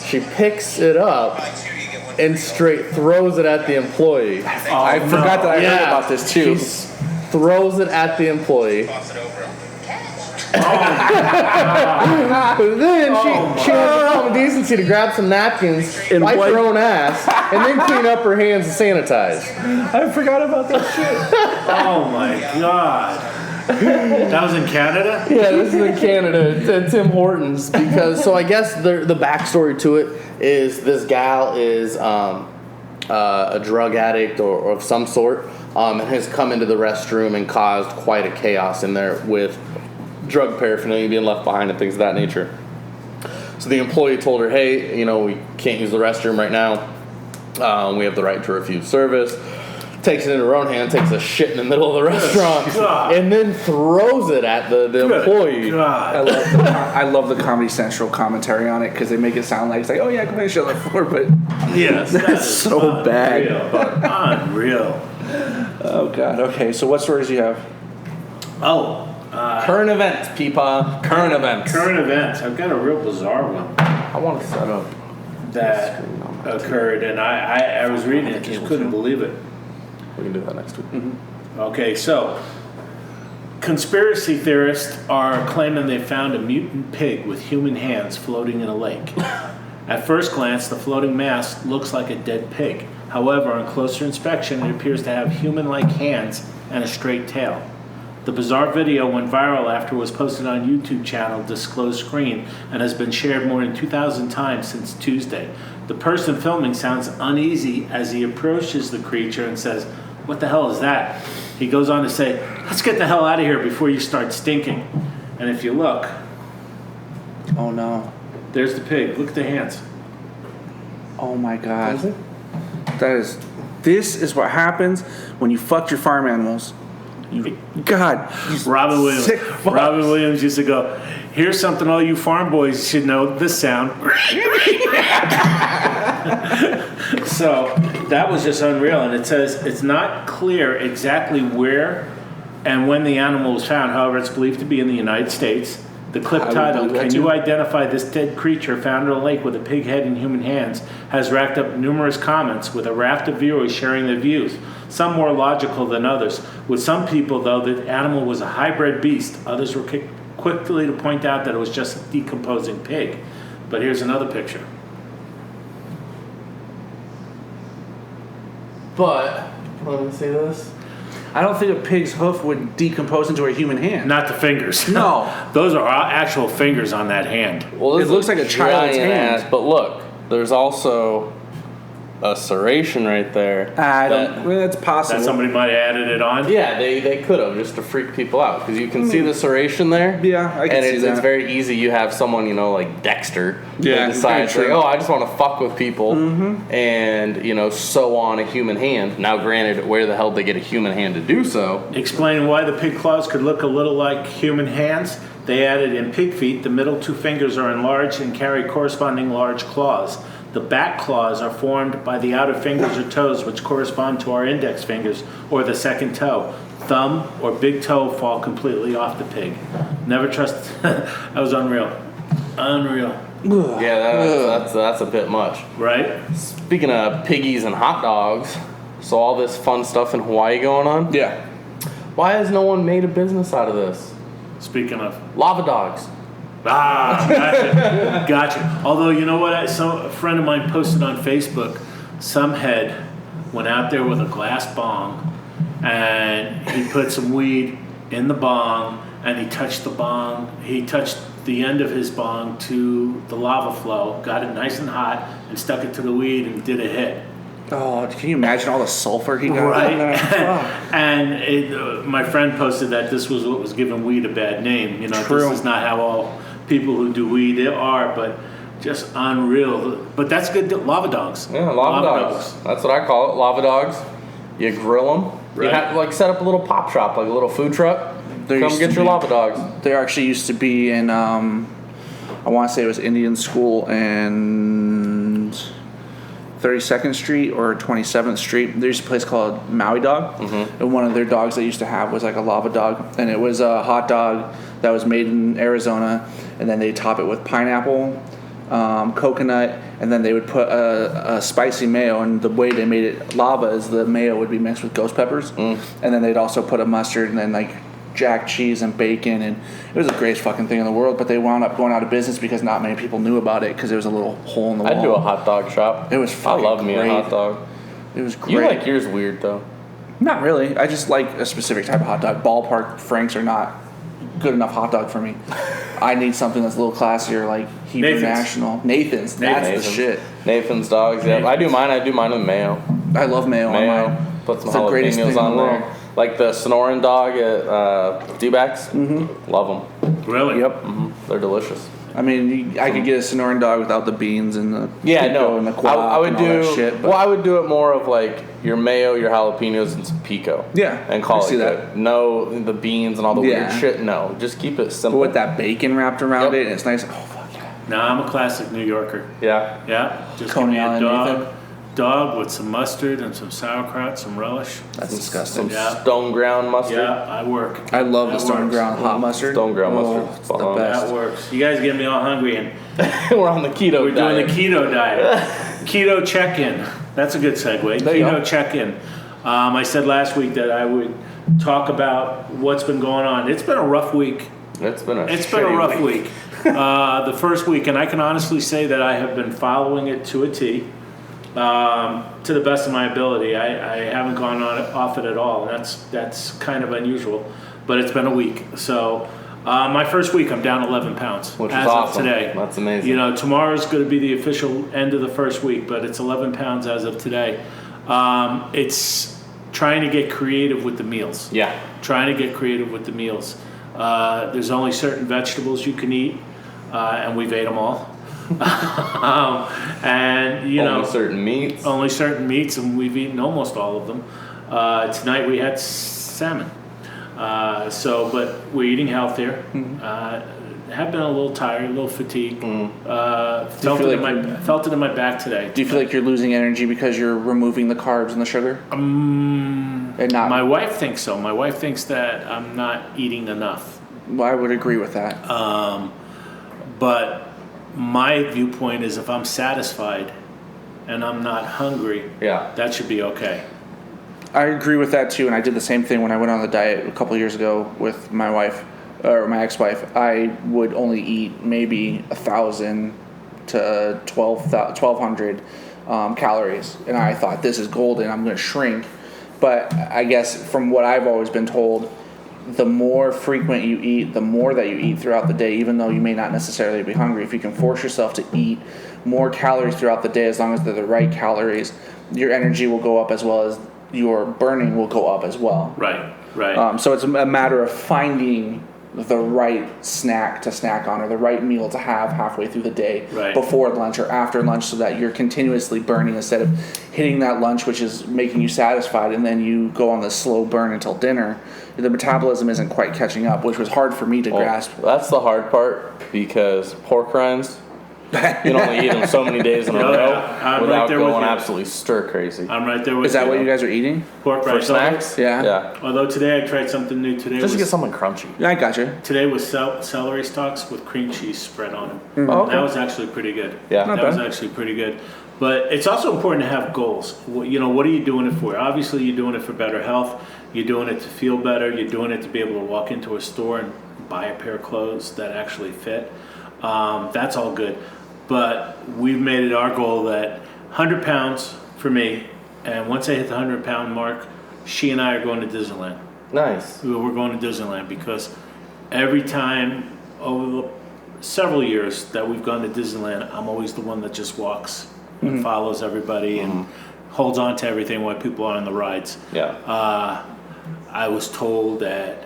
She picks it up Buy two, you get one and straight throws it at the employee. I forgot that I heard about this too. She throws it at the employee. toss it over. But then she has the common decency to grab some napkins, And wipe wipe- her own ass, and then clean up her hands and sanitize. I forgot about that shit. Oh my God. That was in Canada? Yeah, this is in Canada at Tim Hortons because so I guess the backstory to it is this gal is a drug addict or of some sort and has come into the restroom and caused quite a chaos in there with drug paraphernalia being left behind and things of that nature. So the employee told her, hey, we can't use the restroom right now. We have the right to refuse service. Takes it in her own hand, takes a shit in the middle of the restaurant, God. and then throws it at the employee. God. I love the Comedy Central commentary on it because they make it sound like it's like, oh yeah, go ahead and shit on the floor, but Yes. that's so bad. Unreal. Oh god. Okay, so what stories do you have? Oh, Current events, Peepaw. Current events. current events. I've got a real bizarre one I want to set up. that occurred, and I was reading it, just couldn't believe it. We can do that next week. Okay, so conspiracy theorists are claiming they found a mutant pig with human hands floating in a lake. At first glance, the floating mass looks like a dead pig. However, on closer inspection, it appears to have human-like hands and a straight tail. The bizarre video went viral after it was posted on YouTube channel Disclosed Screen and has been shared more than 2,000 times since Tuesday. The person filming sounds uneasy as he approaches the creature and says, "What the hell is that?" He goes on to say, "Let's get the hell out of here before you start stinking." And if you look, Oh no. there's the pig. Look at the hands. Oh my god. This is what happens when you fuck your farm animals. God. Robin Williams. Sick fucks. Robin Williams used to go, "Here's something all you farm boys should know, this sound." So that was just unreal. And it says it's not clear exactly where and when the animal was found. However, it's believed to be in the United States. The clip I would titled, believe that "Can You too. Identify This Dead Creature Found in a Lake with a Pig Head and Human Hands?" has racked up numerous comments, with a raft of viewers sharing their views, some more logical than others. With some people, though, the animal was a hybrid beast. Others were quickly to point out that it was just a decomposing pig. But here's another picture. But, let me see this. I don't think a pig's hoof would decompose into a human hand. Not the fingers. No. Those are actual fingers on that hand. Well, this It looks like a child's giant hand. ass, but look, there's also a serration right there. It's possible. That somebody might have added it on. Yeah, they could have just to freak people out because you can see the serration there. Yeah, I can and see it's that. very easy. You have someone like Dexter. Yeah, that decides very like, true. oh, I just want to fuck with people, and sew on a human hand. Now, granted, where the hell did they get a human hand to do so? Explaining why the pig claws could look a little like human hands, they added in pig feet, the middle two fingers are enlarged and carry corresponding large claws. The back claws are formed by the outer fingers or toes, which correspond to our index fingers or the second toe. Thumb or big toe fall completely off the pig. Never trust. That was unreal. Unreal. Yeah, that's a bit much. Right? Speaking of piggies and hot dogs, so all this fun stuff in Hawaii going on. Yeah. Why has no one made a business out of this? Speaking of. Lava dogs. Ah, gotcha. Although, you know what? A friend of mine posted on Facebook, some head went out there with a glass bong and he put some weed in the bong and he touched the bong. He touched the end of his bong to the lava flow, got it nice and hot, and stuck it to the weed and did a hit. Oh, can you imagine all the sulfur he got Right. in there? And my friend posted that this was what was giving weed a bad name. True. This is not how all people who do weed are, but just unreal. But that's good. Lava dogs. Yeah, lava dogs. That's what I call it. Lava dogs. You grill them. You Right. have to set up a little pop shop, like a little food truck. There Come used get to your be- lava dogs. There actually used to be in, I want to say it was Indian school, and 32nd Street or 27th Street. There's a place called Maui Dog, and one of their dogs they used to have was like a lava dog, and it was a hot dog that was made in Arizona, and then they top it with pineapple, coconut, and then they would put a spicy mayo, and the way they made it lava is the mayo would be mixed with ghost peppers, and then they'd also put a mustard and then like jack cheese and bacon, and it was the greatest fucking thing in the world, but they wound up going out of business because not many people knew about it because there was a little hole in the wall. I'd do a hot dog shop. It was fucking I love me great. a hot dog. It was great. You like yours weird though. Not really. I just like a specific type of hot dog. Ballpark Franks are not good enough hot dog for me. I need something that's a little classier, like Hebrew Nathan's. National. Nathan's. That's Nathan's. the shit. Nathan's dogs. Yeah, I do mine with mayo. I love mayo on mine. Put some It's the greatest thing jalapenos in the on world. there. Like the Sonoran Dog at D-Backs. Love them. Really? Yep. They're delicious. I mean, I could get a Sonoran Dog without the beans and the Yeah, pico no. and the guac I would and all do. that shit. But Well, I would do it more of like your mayo, your jalapenos, and some pico. Yeah, and call I it see good. that. No, the beans and all the weird Yeah. shit. No, just keep it but simple. with that bacon wrapped around Yep. it, and it's nice. Oh fuck yeah! Nah, I'm a classic New Yorker. Yeah. Yeah, just Coney give me a Island, dog with some mustard and some sauerkraut, some relish. That's disgusting. Some Yeah. stone ground mustard. Yeah, I work. I love the That stone works. ground hot mustard. Stone ground mustard. It's the Uh-huh. best. That works. You guys get me all hungry, and We're on the keto we're diet. doing the keto diet. Keto check-in. That's a good segue. There you Keto go. check-in. I said last week that I would talk about what's been going on. It's been a rough week. It's been a It's been a rough week. The first week, and I can honestly say that I have been following it to a T, to the best of my ability. I haven't gone off it at all. That's kind of unusual, but it's been a week. So my first week, I'm down 11 pounds Which is as awesome. of today. That's amazing. You know, tomorrow's going to be the official end of the first week, but it's 11 pounds as of today. It's trying to get creative with the meals. Yeah. Trying to get creative with the meals. There's only certain vegetables you can eat, and we've ate them all. And you know, Only certain meats. and we've eaten almost all of them. Tonight we had salmon. But we're eating healthier. Have been a little tired, a little fatigued. Felt it in my back today. Do you feel like you're losing energy because you're removing the carbs and the sugar? And not. My wife thinks so. My wife thinks that I'm not eating enough. Well, I would agree with that. But my viewpoint is if I'm satisfied and I'm not hungry, Yeah. that should be okay. I agree with that too, and I did the same thing when I went on the diet a couple years ago with my wife, or my ex-wife. I would only eat maybe 1,000 to 1,200 calories, and I thought this is golden. I'm going to shrink, but I guess from what I've always been told, the more frequent you eat, the more that you eat throughout the day, even though you may not necessarily be hungry. If you can force yourself to eat more calories throughout the day, as long as they're the right calories, your energy will go up as well as your burning will go up as well. Right. So it's a matter of finding the right snack to snack on, or the right meal to have halfway through the day, Right. before lunch or after lunch, so that you're continuously burning instead of hitting that lunch, which is making you satisfied, and then you go on this slow burn until dinner. The metabolism isn't quite catching up, which was hard for me to grasp. That's the hard part, because pork rinds, you can only eat them so many days in a Yeah, row I'm right without there with going you. absolutely stir crazy. I'm right there with Is that you. what you guys are eating? Pork For rinds. snacks? Yeah. Yeah. Although today I tried something new. Just to get something crunchy. Yeah, I got you. Today was celery stalks with cream cheese spread on them. Oh, okay. That was actually pretty good. Yeah. Not That was bad. actually pretty good. But it's also important to have goals. You know, what are you doing it for? Obviously, you're doing it for better health. You're doing it to feel better. You're doing it to be able to walk into a store and buy a pair of clothes that actually fit. That's all good. But we've made it our goal that 100 pounds for me, and once I hit the 100-pound mark, she and I are going to Disneyland. Nice. We're going to Disneyland because every time over the several years that we've gone to Disneyland, I'm always the one that just walks and follows everybody and holds on to everything while people are on the rides. Yeah. I was told that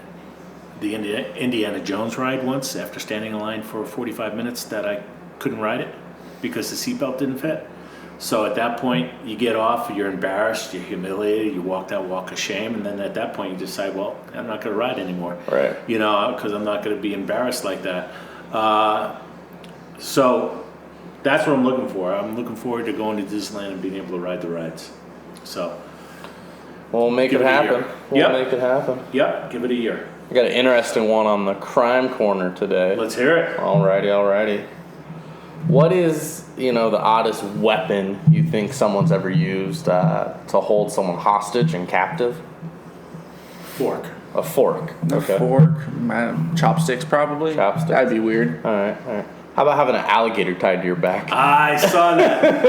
the Indiana Jones ride once, after standing in line for 45 minutes, that I couldn't ride it because the seatbelt didn't fit. So at that point, you get off, you're embarrassed, you're humiliated, you walk that walk of shame, and then at that point you decide, well, I'm not going to ride anymore. Right. You know, because I'm not going to be embarrassed like that. So that's what I'm looking for. I'm looking forward to going to Disneyland and being able to ride the rides. So, We'll make it Give it a happen. year. We'll Yep. make it happen. yep, give it a year. I got an interesting one on the crime corner today. Let's hear it. Alrighty. What is, the oddest weapon you think someone's ever used to hold someone hostage and captive? Fork. A fork. A fork, chopsticks probably. Chopsticks. That'd be weird. All right. How about having an alligator tied to your back? I saw that.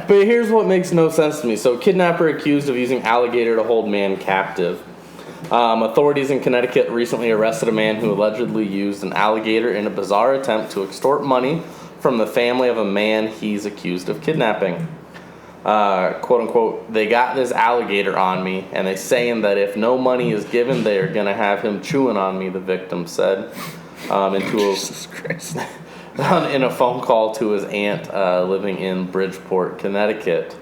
But here's what makes no sense to me. So, kidnapper accused of using alligator to hold man captive. Authorities in Connecticut recently arrested a man who allegedly used an alligator in a bizarre attempt to extort money from the family of a man he's accused of kidnapping. Quote unquote, they got this alligator on me, and they saying that if no money is given, they are gonna have him chewing on me, the victim said. Jesus Christ. In a phone call to his aunt living in Bridgeport, Connecticut.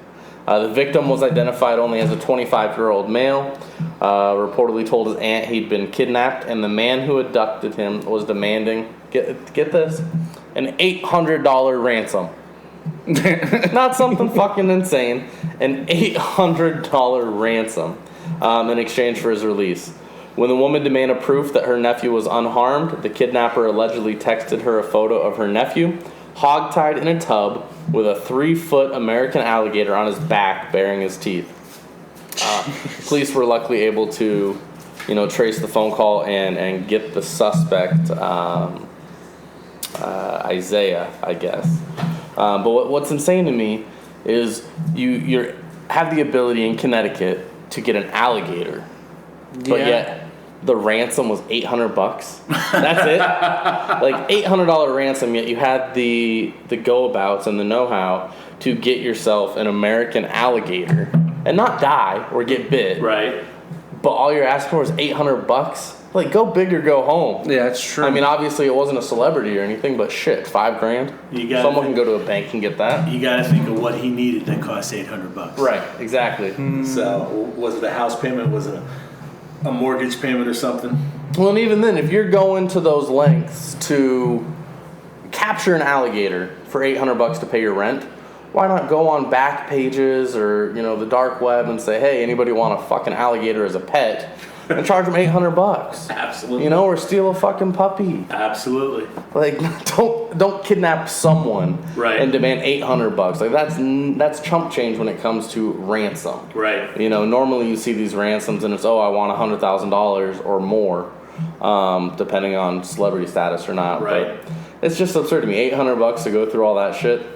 The victim was identified only as a 25-year-old male. Reportedly told his aunt he'd been kidnapped, and the man who abducted him was demanding, get this, an $800 ransom. Not something fucking insane. An $800 ransom in exchange for his release. When the woman demanded proof that her nephew was unharmed, the kidnapper allegedly texted her a photo of her nephew, hogtied in a tub with a 3-foot American alligator on his back bearing his teeth. Police were luckily able to, trace the phone call and get the suspect, Isaiah, I guess. But what's insane to me is you have the ability in Connecticut to get an alligator, but yet the ransom was $800. That's it. Like $800 ransom, yet you had the go-abouts and the know-how to get yourself an American alligator and not die or get bit. Right. But all you're asking for is $800. Like, go big or go home. Yeah, it's true. I mean, obviously it wasn't a celebrity or anything, but shit, $5,000. Someone can go to a bank and get that. You got to think of what he needed that cost $800. Right. Exactly. So, was it a house payment? Was it a mortgage payment or something? Well, and even then, if you're going to those lengths to capture an alligator for $800 to pay your rent, why not go on back pages or the dark web and say, hey, anybody want a fucking alligator as a pet, and charge them $800? Absolutely. Or steal a fucking puppy. Absolutely. Like, don't kidnap someone Right. and demand $800. Like, that's chump change when it comes to ransom. Right. Normally you see these ransoms and it's, I want $100,000 or more, depending on celebrity status or not. Right. But it's just absurd to me. $800 to go through all that shit.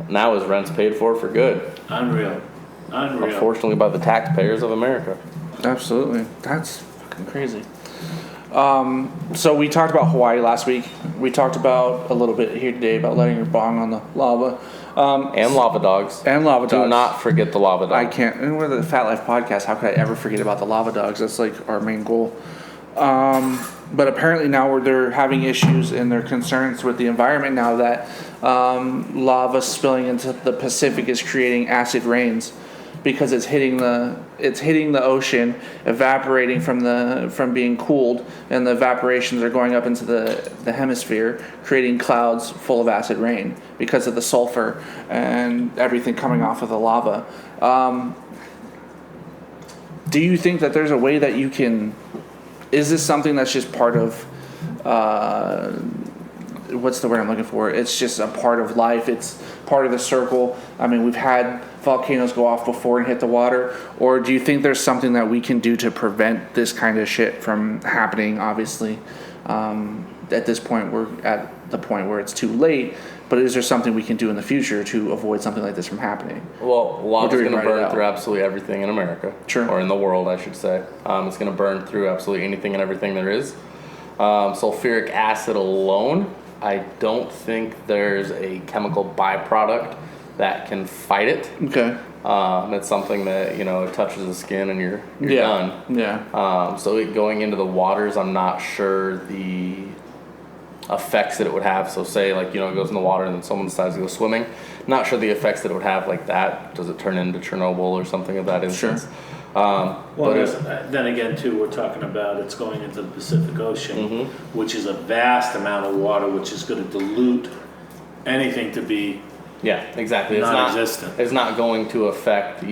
Now his rent's paid for good. Unreal. Unfortunately, by the taxpayers of America. Absolutely. That's fucking crazy. So we talked about Hawaii last week. We talked about a little bit here today about letting your bong on the lava. And lava dogs. And lava dogs. Do not forget the lava dog. I can't. And we're the Fat Life podcast. How could I ever forget about the lava dogs? That's like our main goal. But apparently now they're having issues and they're concerns with the environment now that lava spilling into the Pacific is creating acid rains because it's hitting the ocean, evaporating from being cooled, and the evaporations are going up into the hemisphere, creating clouds full of acid rain because of the sulfur and everything coming off of the lava. Do you think that there's a way that you can? Is this something that's just part of, what's the word I'm looking for? It's just a part of life. It's part of the circle. I mean, we've had volcanoes go off before and hit the water. Or do you think there's something that we can do to prevent this kind of shit from happening? Obviously, at this point, we're at the point where it's too late. But is there something we can do in the future to avoid something like this from happening? Well, lava's going to Right burn now. through absolutely everything in America. Sure. Or in the world, I should say. It's going to burn through absolutely anything and everything there is. Sulfuric acid alone, I don't think there's a chemical byproduct that can fight it. Okay. It's something that, it touches the skin and you're Yeah. done. Yeah. So it going into the waters, I'm not sure the effects that it would have. So say it goes in the water and then someone decides to go swimming. Not sure the effects that it would have like that. Does it turn into Chernobyl or something of that instance? Sure. Well, But then again, too, we're talking about it's going into the Pacific Ocean, Mm-hmm. which is a vast amount of water, which is going to dilute anything to be. yeah, exactly. Non-existent. It's not going to affect,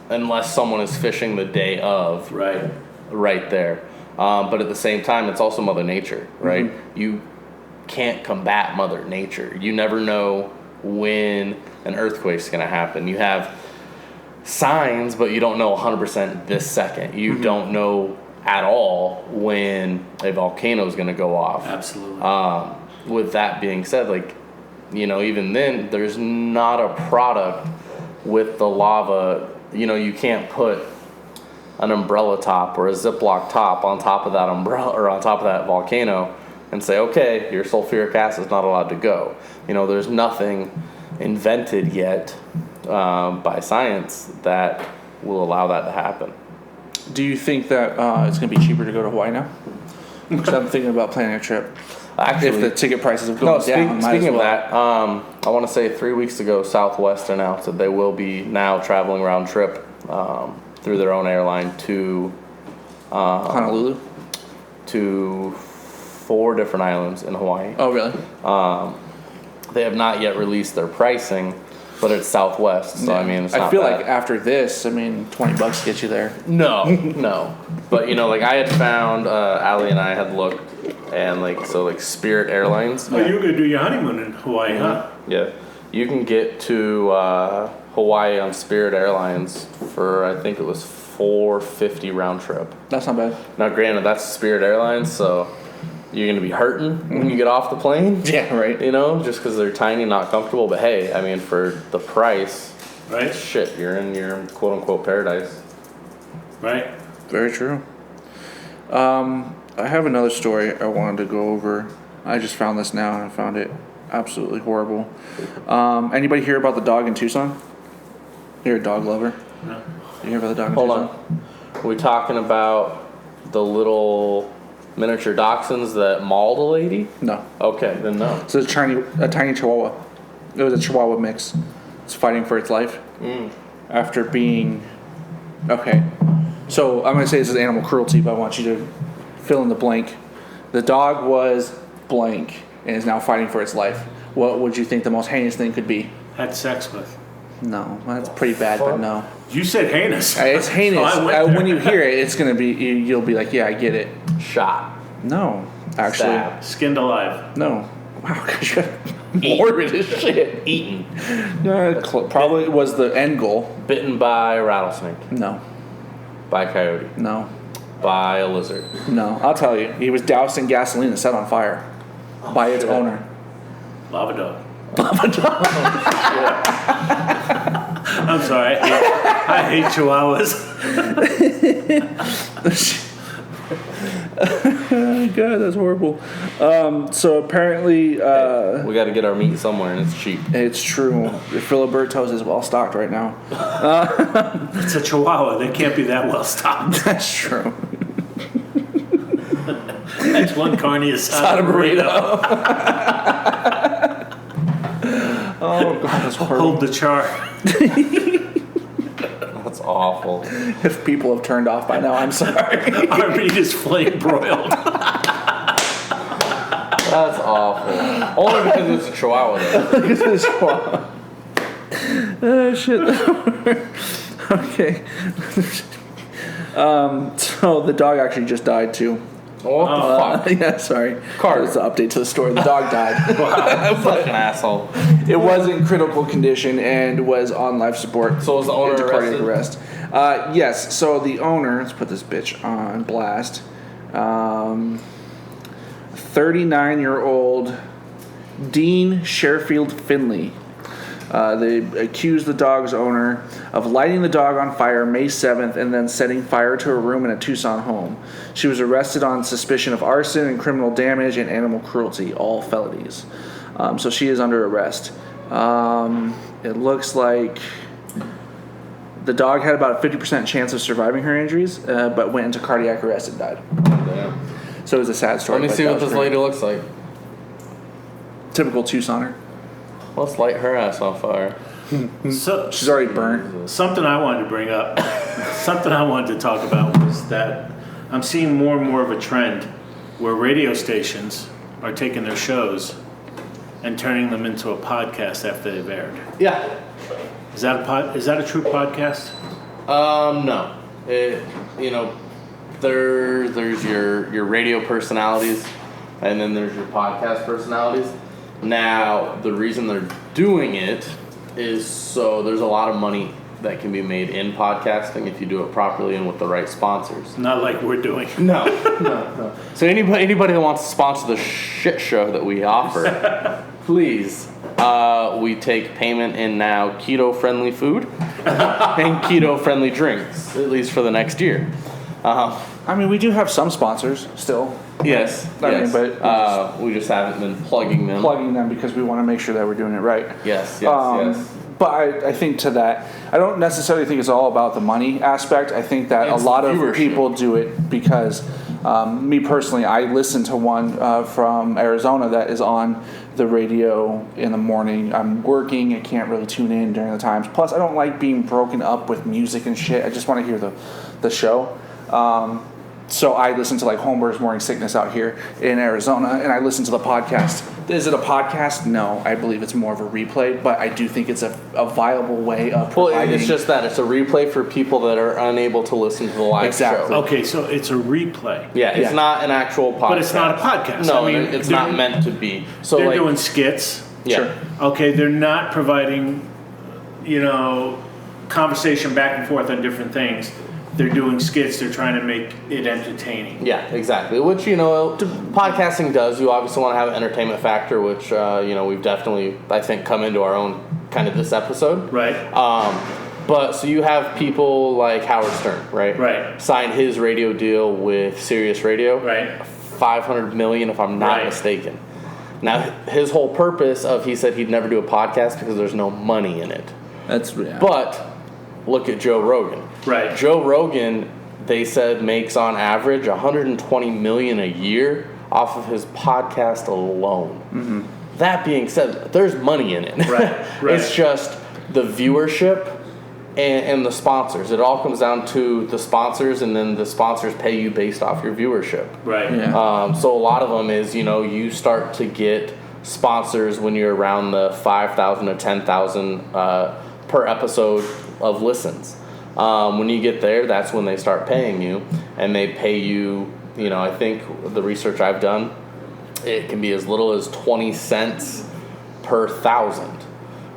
unless someone is fishing the day of right there. But at the same time, it's also Mother Nature, right? You can't combat Mother Nature. You never know when an earthquake's going to happen. You have signs, but you don't know 100% this second. You don't know at all when a volcano is going to go off. Absolutely. With that being said, even then, there's not a product with the lava. You can't put an umbrella top or a Ziploc top on top of that umbrella or on top of that volcano and say, okay, your sulfuric acid is not allowed to go. There's nothing invented yet by science that will allow that to happen. Do you think that it's going to be cheaper to go to Hawaii now? Because I'm thinking about planning a trip. Actually, If the ticket prices have gone down, speaking of that, I want to say 3 weeks ago, Southwest announced that they will be now traveling round trip through their own airline to Honolulu. to 4 different islands in Hawaii. Oh, really? They have not yet released their pricing, but it's Southwest, so it's not I feel bad. like after this, $20 gets you there. No. But I had found Allie and I had looked, and Spirit Airlines. Oh, you were going to do your honeymoon in Hawaii, huh? Yeah, you can get to Hawaii on Spirit Airlines for I think it was $450 round trip. That's not bad. Now, granted, that's Spirit Airlines, so you're gonna be hurting when you get off the plane. Yeah, right. Just because they're tiny, not comfortable. But hey, for the price, Right? shit, you're in your quote unquote paradise. Right? Very true. I have another story I wanted to go over. I just found this now and I found it absolutely horrible. Anybody hear about the dog in Tucson? You're a dog lover? No. You hear about the dog in Hold Tucson? on, are we talking about the little miniature dachshunds that mauled a lady? No. Okay, then no. So it's a tiny chihuahua. It was a chihuahua mix. It's fighting for its life. After being... Okay. So I'm going to say this is animal cruelty, but I want you to fill in the blank. The dog was blank and is now fighting for its life. What would you think the most heinous thing could be? Had sex with. No. That's pretty bad, but no. You said heinous. It's heinous. So I went there. When you hear it, it's going to be... You'll be like, yeah, I get it. Shot. No. Actually. Stabbed. Skinned alive. No. Wow, gosh, you're morbid as shit. Eaten. Probably was the end goal. Bitten by a rattlesnake. No. By a coyote. No. By a lizard. No. I'll tell you. He was doused in gasoline and set on fire by its owner. Lava dog. I'm sorry. I hate chihuahuas. God, that's horrible. So apparently, We got to get our meat somewhere, and it's cheap. it's true. Filiberto's is well stocked right now. It's a chihuahua. They can't be that well stocked. That's true. That's one carne asada burrito. Oh God, that's horrible. Hold the char. That's awful. If people have turned off by now, I'm sorry. Our meat is flame broiled. That's awful. Only because it's a chihuahua, though. Shit. Okay. So the dog actually just died too. What the fuck? Yeah, sorry. Carter. That's the update to the story. The dog died. Fucking asshole. It was in critical condition and was on life support. So was the owner into cardiac arrested? arrest. Yes. So the owner, let's put this bitch on blast. 39-year-old Dean Sherfield Finley. They accused the dog's owner of lighting the dog on fire May 7th and then setting fire to a room in a Tucson home. She was arrested on suspicion of arson and criminal damage and animal cruelty, all felonies. So she is under arrest. It looks like the dog had about a 50% chance of surviving her injuries, but went into cardiac arrest and died. Damn. So it was a sad story. Let me but see that what was this great. lady looks like. Typical Tucsoner. Let's light her ass on fire. So She's already burnt. something I wanted to bring up. something I wanted to talk about was that I'm seeing more and more of a trend where radio stations are taking their shows and turning them into a podcast after they've aired. Yeah. Is that a true podcast? No. There's your radio personalities, and then there's your podcast personalities. Now, the reason they're doing it is so there's a lot of money that can be made in podcasting if you do it properly and with the right sponsors. Not like we're doing. No. So anybody that wants to sponsor the shit show that we offer, please. We take payment in now keto-friendly food and keto-friendly drinks, at least for the next year. I mean, we do have some sponsors still. Yes. I mean, but we just haven't been plugging them. Because we want to make sure that we're doing it right. Yes. But I think to that, I don't necessarily think it's all about the money aspect. I think that It's a lot the of viewership. people do it because, me personally, I listen to one from Arizona that is on the radio in the morning. I'm working, I can't really tune in during the times. Plus, I don't like being broken up with music and shit. I just want to hear the show. So I listen to like Homer's Morning Sickness out here in Arizona, and I listen to the podcast. Is it a podcast? No, I believe it's more of a replay, but I do think it's a viable way of Well, providing. it's just that it's a replay for people that are unable to listen to the live Exactly. show. Okay, so it's a replay. Yeah, it's Yeah. not an actual podcast. But it's not a podcast. No, I mean, it's they're- not meant to be. So They're like, doing skits. yeah. Sure. Okay, they're not providing, conversation back and forth on different things. They're doing skits. They're trying to make it entertaining. Yeah, exactly. Which, podcasting does. You obviously want to have an entertainment factor, which, we've definitely, I think, come into our own kind of this episode. Right. But so you have people like Howard Stern, right? Right. Signed his radio deal with Sirius Radio. Right. $500 million, if I'm not Right. mistaken. Now, his whole purpose of he said he'd never do a podcast because there's no money in it. But look at Joe Rogan. Right. Joe Rogan, they said, makes on average $120 million a year off of his podcast alone. Mm-hmm. That being said, there's money in it. Right. It's just the viewership and the sponsors. It all comes down to the sponsors, and then the sponsors pay you based off your viewership. Right. Yeah. So a lot of them is, you start to get sponsors when you're around the 5,000 or 10,000 per episode of listens. When you get there, that's when they start paying you, and they pay you, I think the research I've done, it can be as little as 20 cents per 1,000.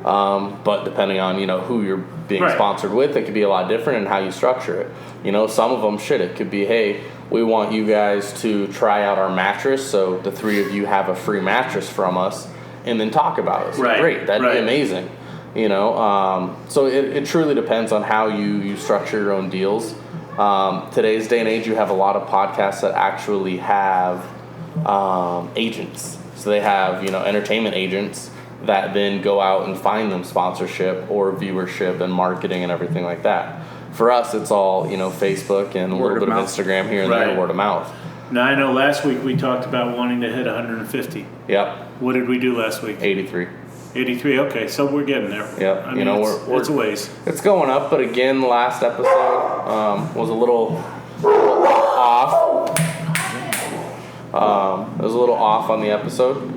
But depending on, who you're being Right. sponsored with, it could be a lot different in how you structure it. Some of them, it could be, hey, we want you guys to try out our mattress, so the three of you have a free mattress from us, and then talk about it. Right. Great, that'd Right. be amazing. So it truly depends on how you structure your own deals. Today's day and age, you have a lot of podcasts that actually have agents. So they have, entertainment agents that then go out and find them sponsorship or viewership and marketing and everything like that. For us, it's all, Facebook and a Word little of bit of mouth. Instagram here and Right. there, word of mouth. Now, I know last week we talked about wanting to hit 150. Yep, What did we do last week? 83. 83. Okay, so we're getting there. Yep, I mean, it's a ways. It's going up, but again, the last episode was a little off. It was a little off on the episode.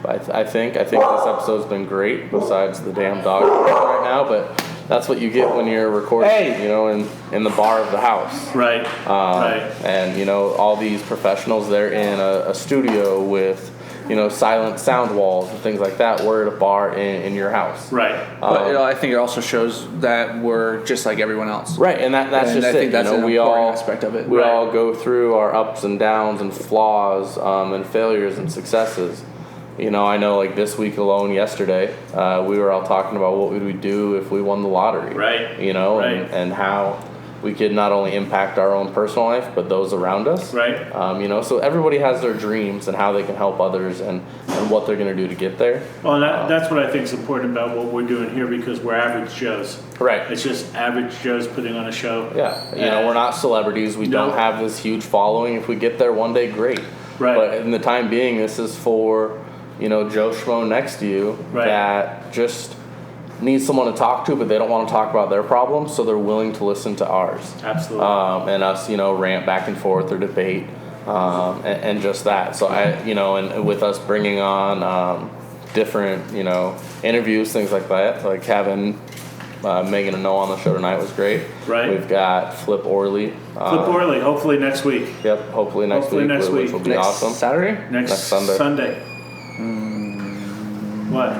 I think this episode's been great, besides the damn dog right now, but that's what you get when you're recording, in the bar of the house. Right. Right. And, all these professionals, they're in a studio with, silent sound walls and things like that. We're at a bar in your house. Right. But I think it also shows that we're just like everyone else. Right, and that's And just I it. think that's an we important all aspect of it. We Right. all go through our ups and downs and flaws and failures and successes. I know like this week alone, yesterday, we were all talking about what would we do if we won the lottery. Right. Right. And how we could not only impact our own personal life, but those around us. Right. So everybody has their dreams and how they can help others and what they're going to do to get there. Well, that's what I think is important about what we're doing here, because we're average Joes. Right. It's just average Joes putting on a show. Yeah. We're not celebrities. We don't have this huge following. If we get there one day, great. Right. But in the time being, this is for, Joe Schmo next to you Right. that just need someone to talk to, but they don't want to talk about their problems, so they're willing to listen to ours. Absolutely. And us, rant back and forth or debate, and just that. So and with us bringing on different, interviews, things like that, like having Megan and Noah on the show tonight was great. Right. We've got Flip Orley. Flip Orley, hopefully next week. Yep, hopefully next week, which will be Next awesome. Saturday? Next Sunday. What?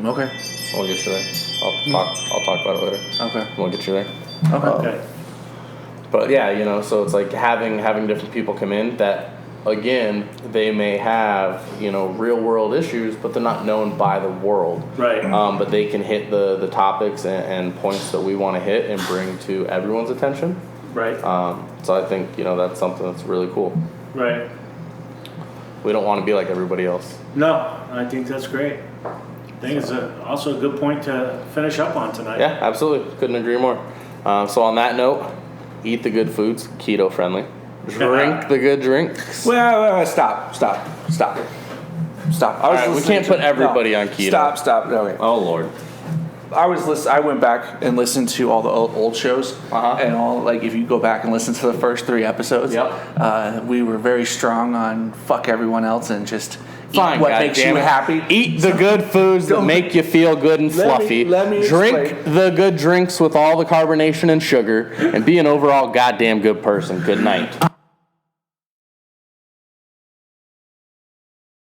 Okay. We'll get you there. I'll talk about it later. Okay. We'll get you there. Okay. But yeah, so it's like having different people come in that, again, they may have, real world issues, but they're not known by the world. Right. But they can hit the topics and points that we want to hit and bring to everyone's attention. Right. So I think, that's something that's really cool. Right. We don't want to be like everybody else. No, I think that's great. I think it's also a good point to finish up on tonight. Yeah, absolutely. Couldn't agree more. So on that note, eat the good foods, keto friendly. Drink the good drinks. Well, stop. All right, we can't put everybody on keto. Stop. No, wait. Oh Lord. I went back and listened to all the old shows, and all if you go back and listen to the first 3 episodes, we were very strong on fuck everyone else and just Fine, eat what God makes damn you it. happy. Eat the good foods that make you feel good and fluffy. let me Drink explain. the good drinks with all the carbonation and sugar, and be an overall goddamn good person. Good night.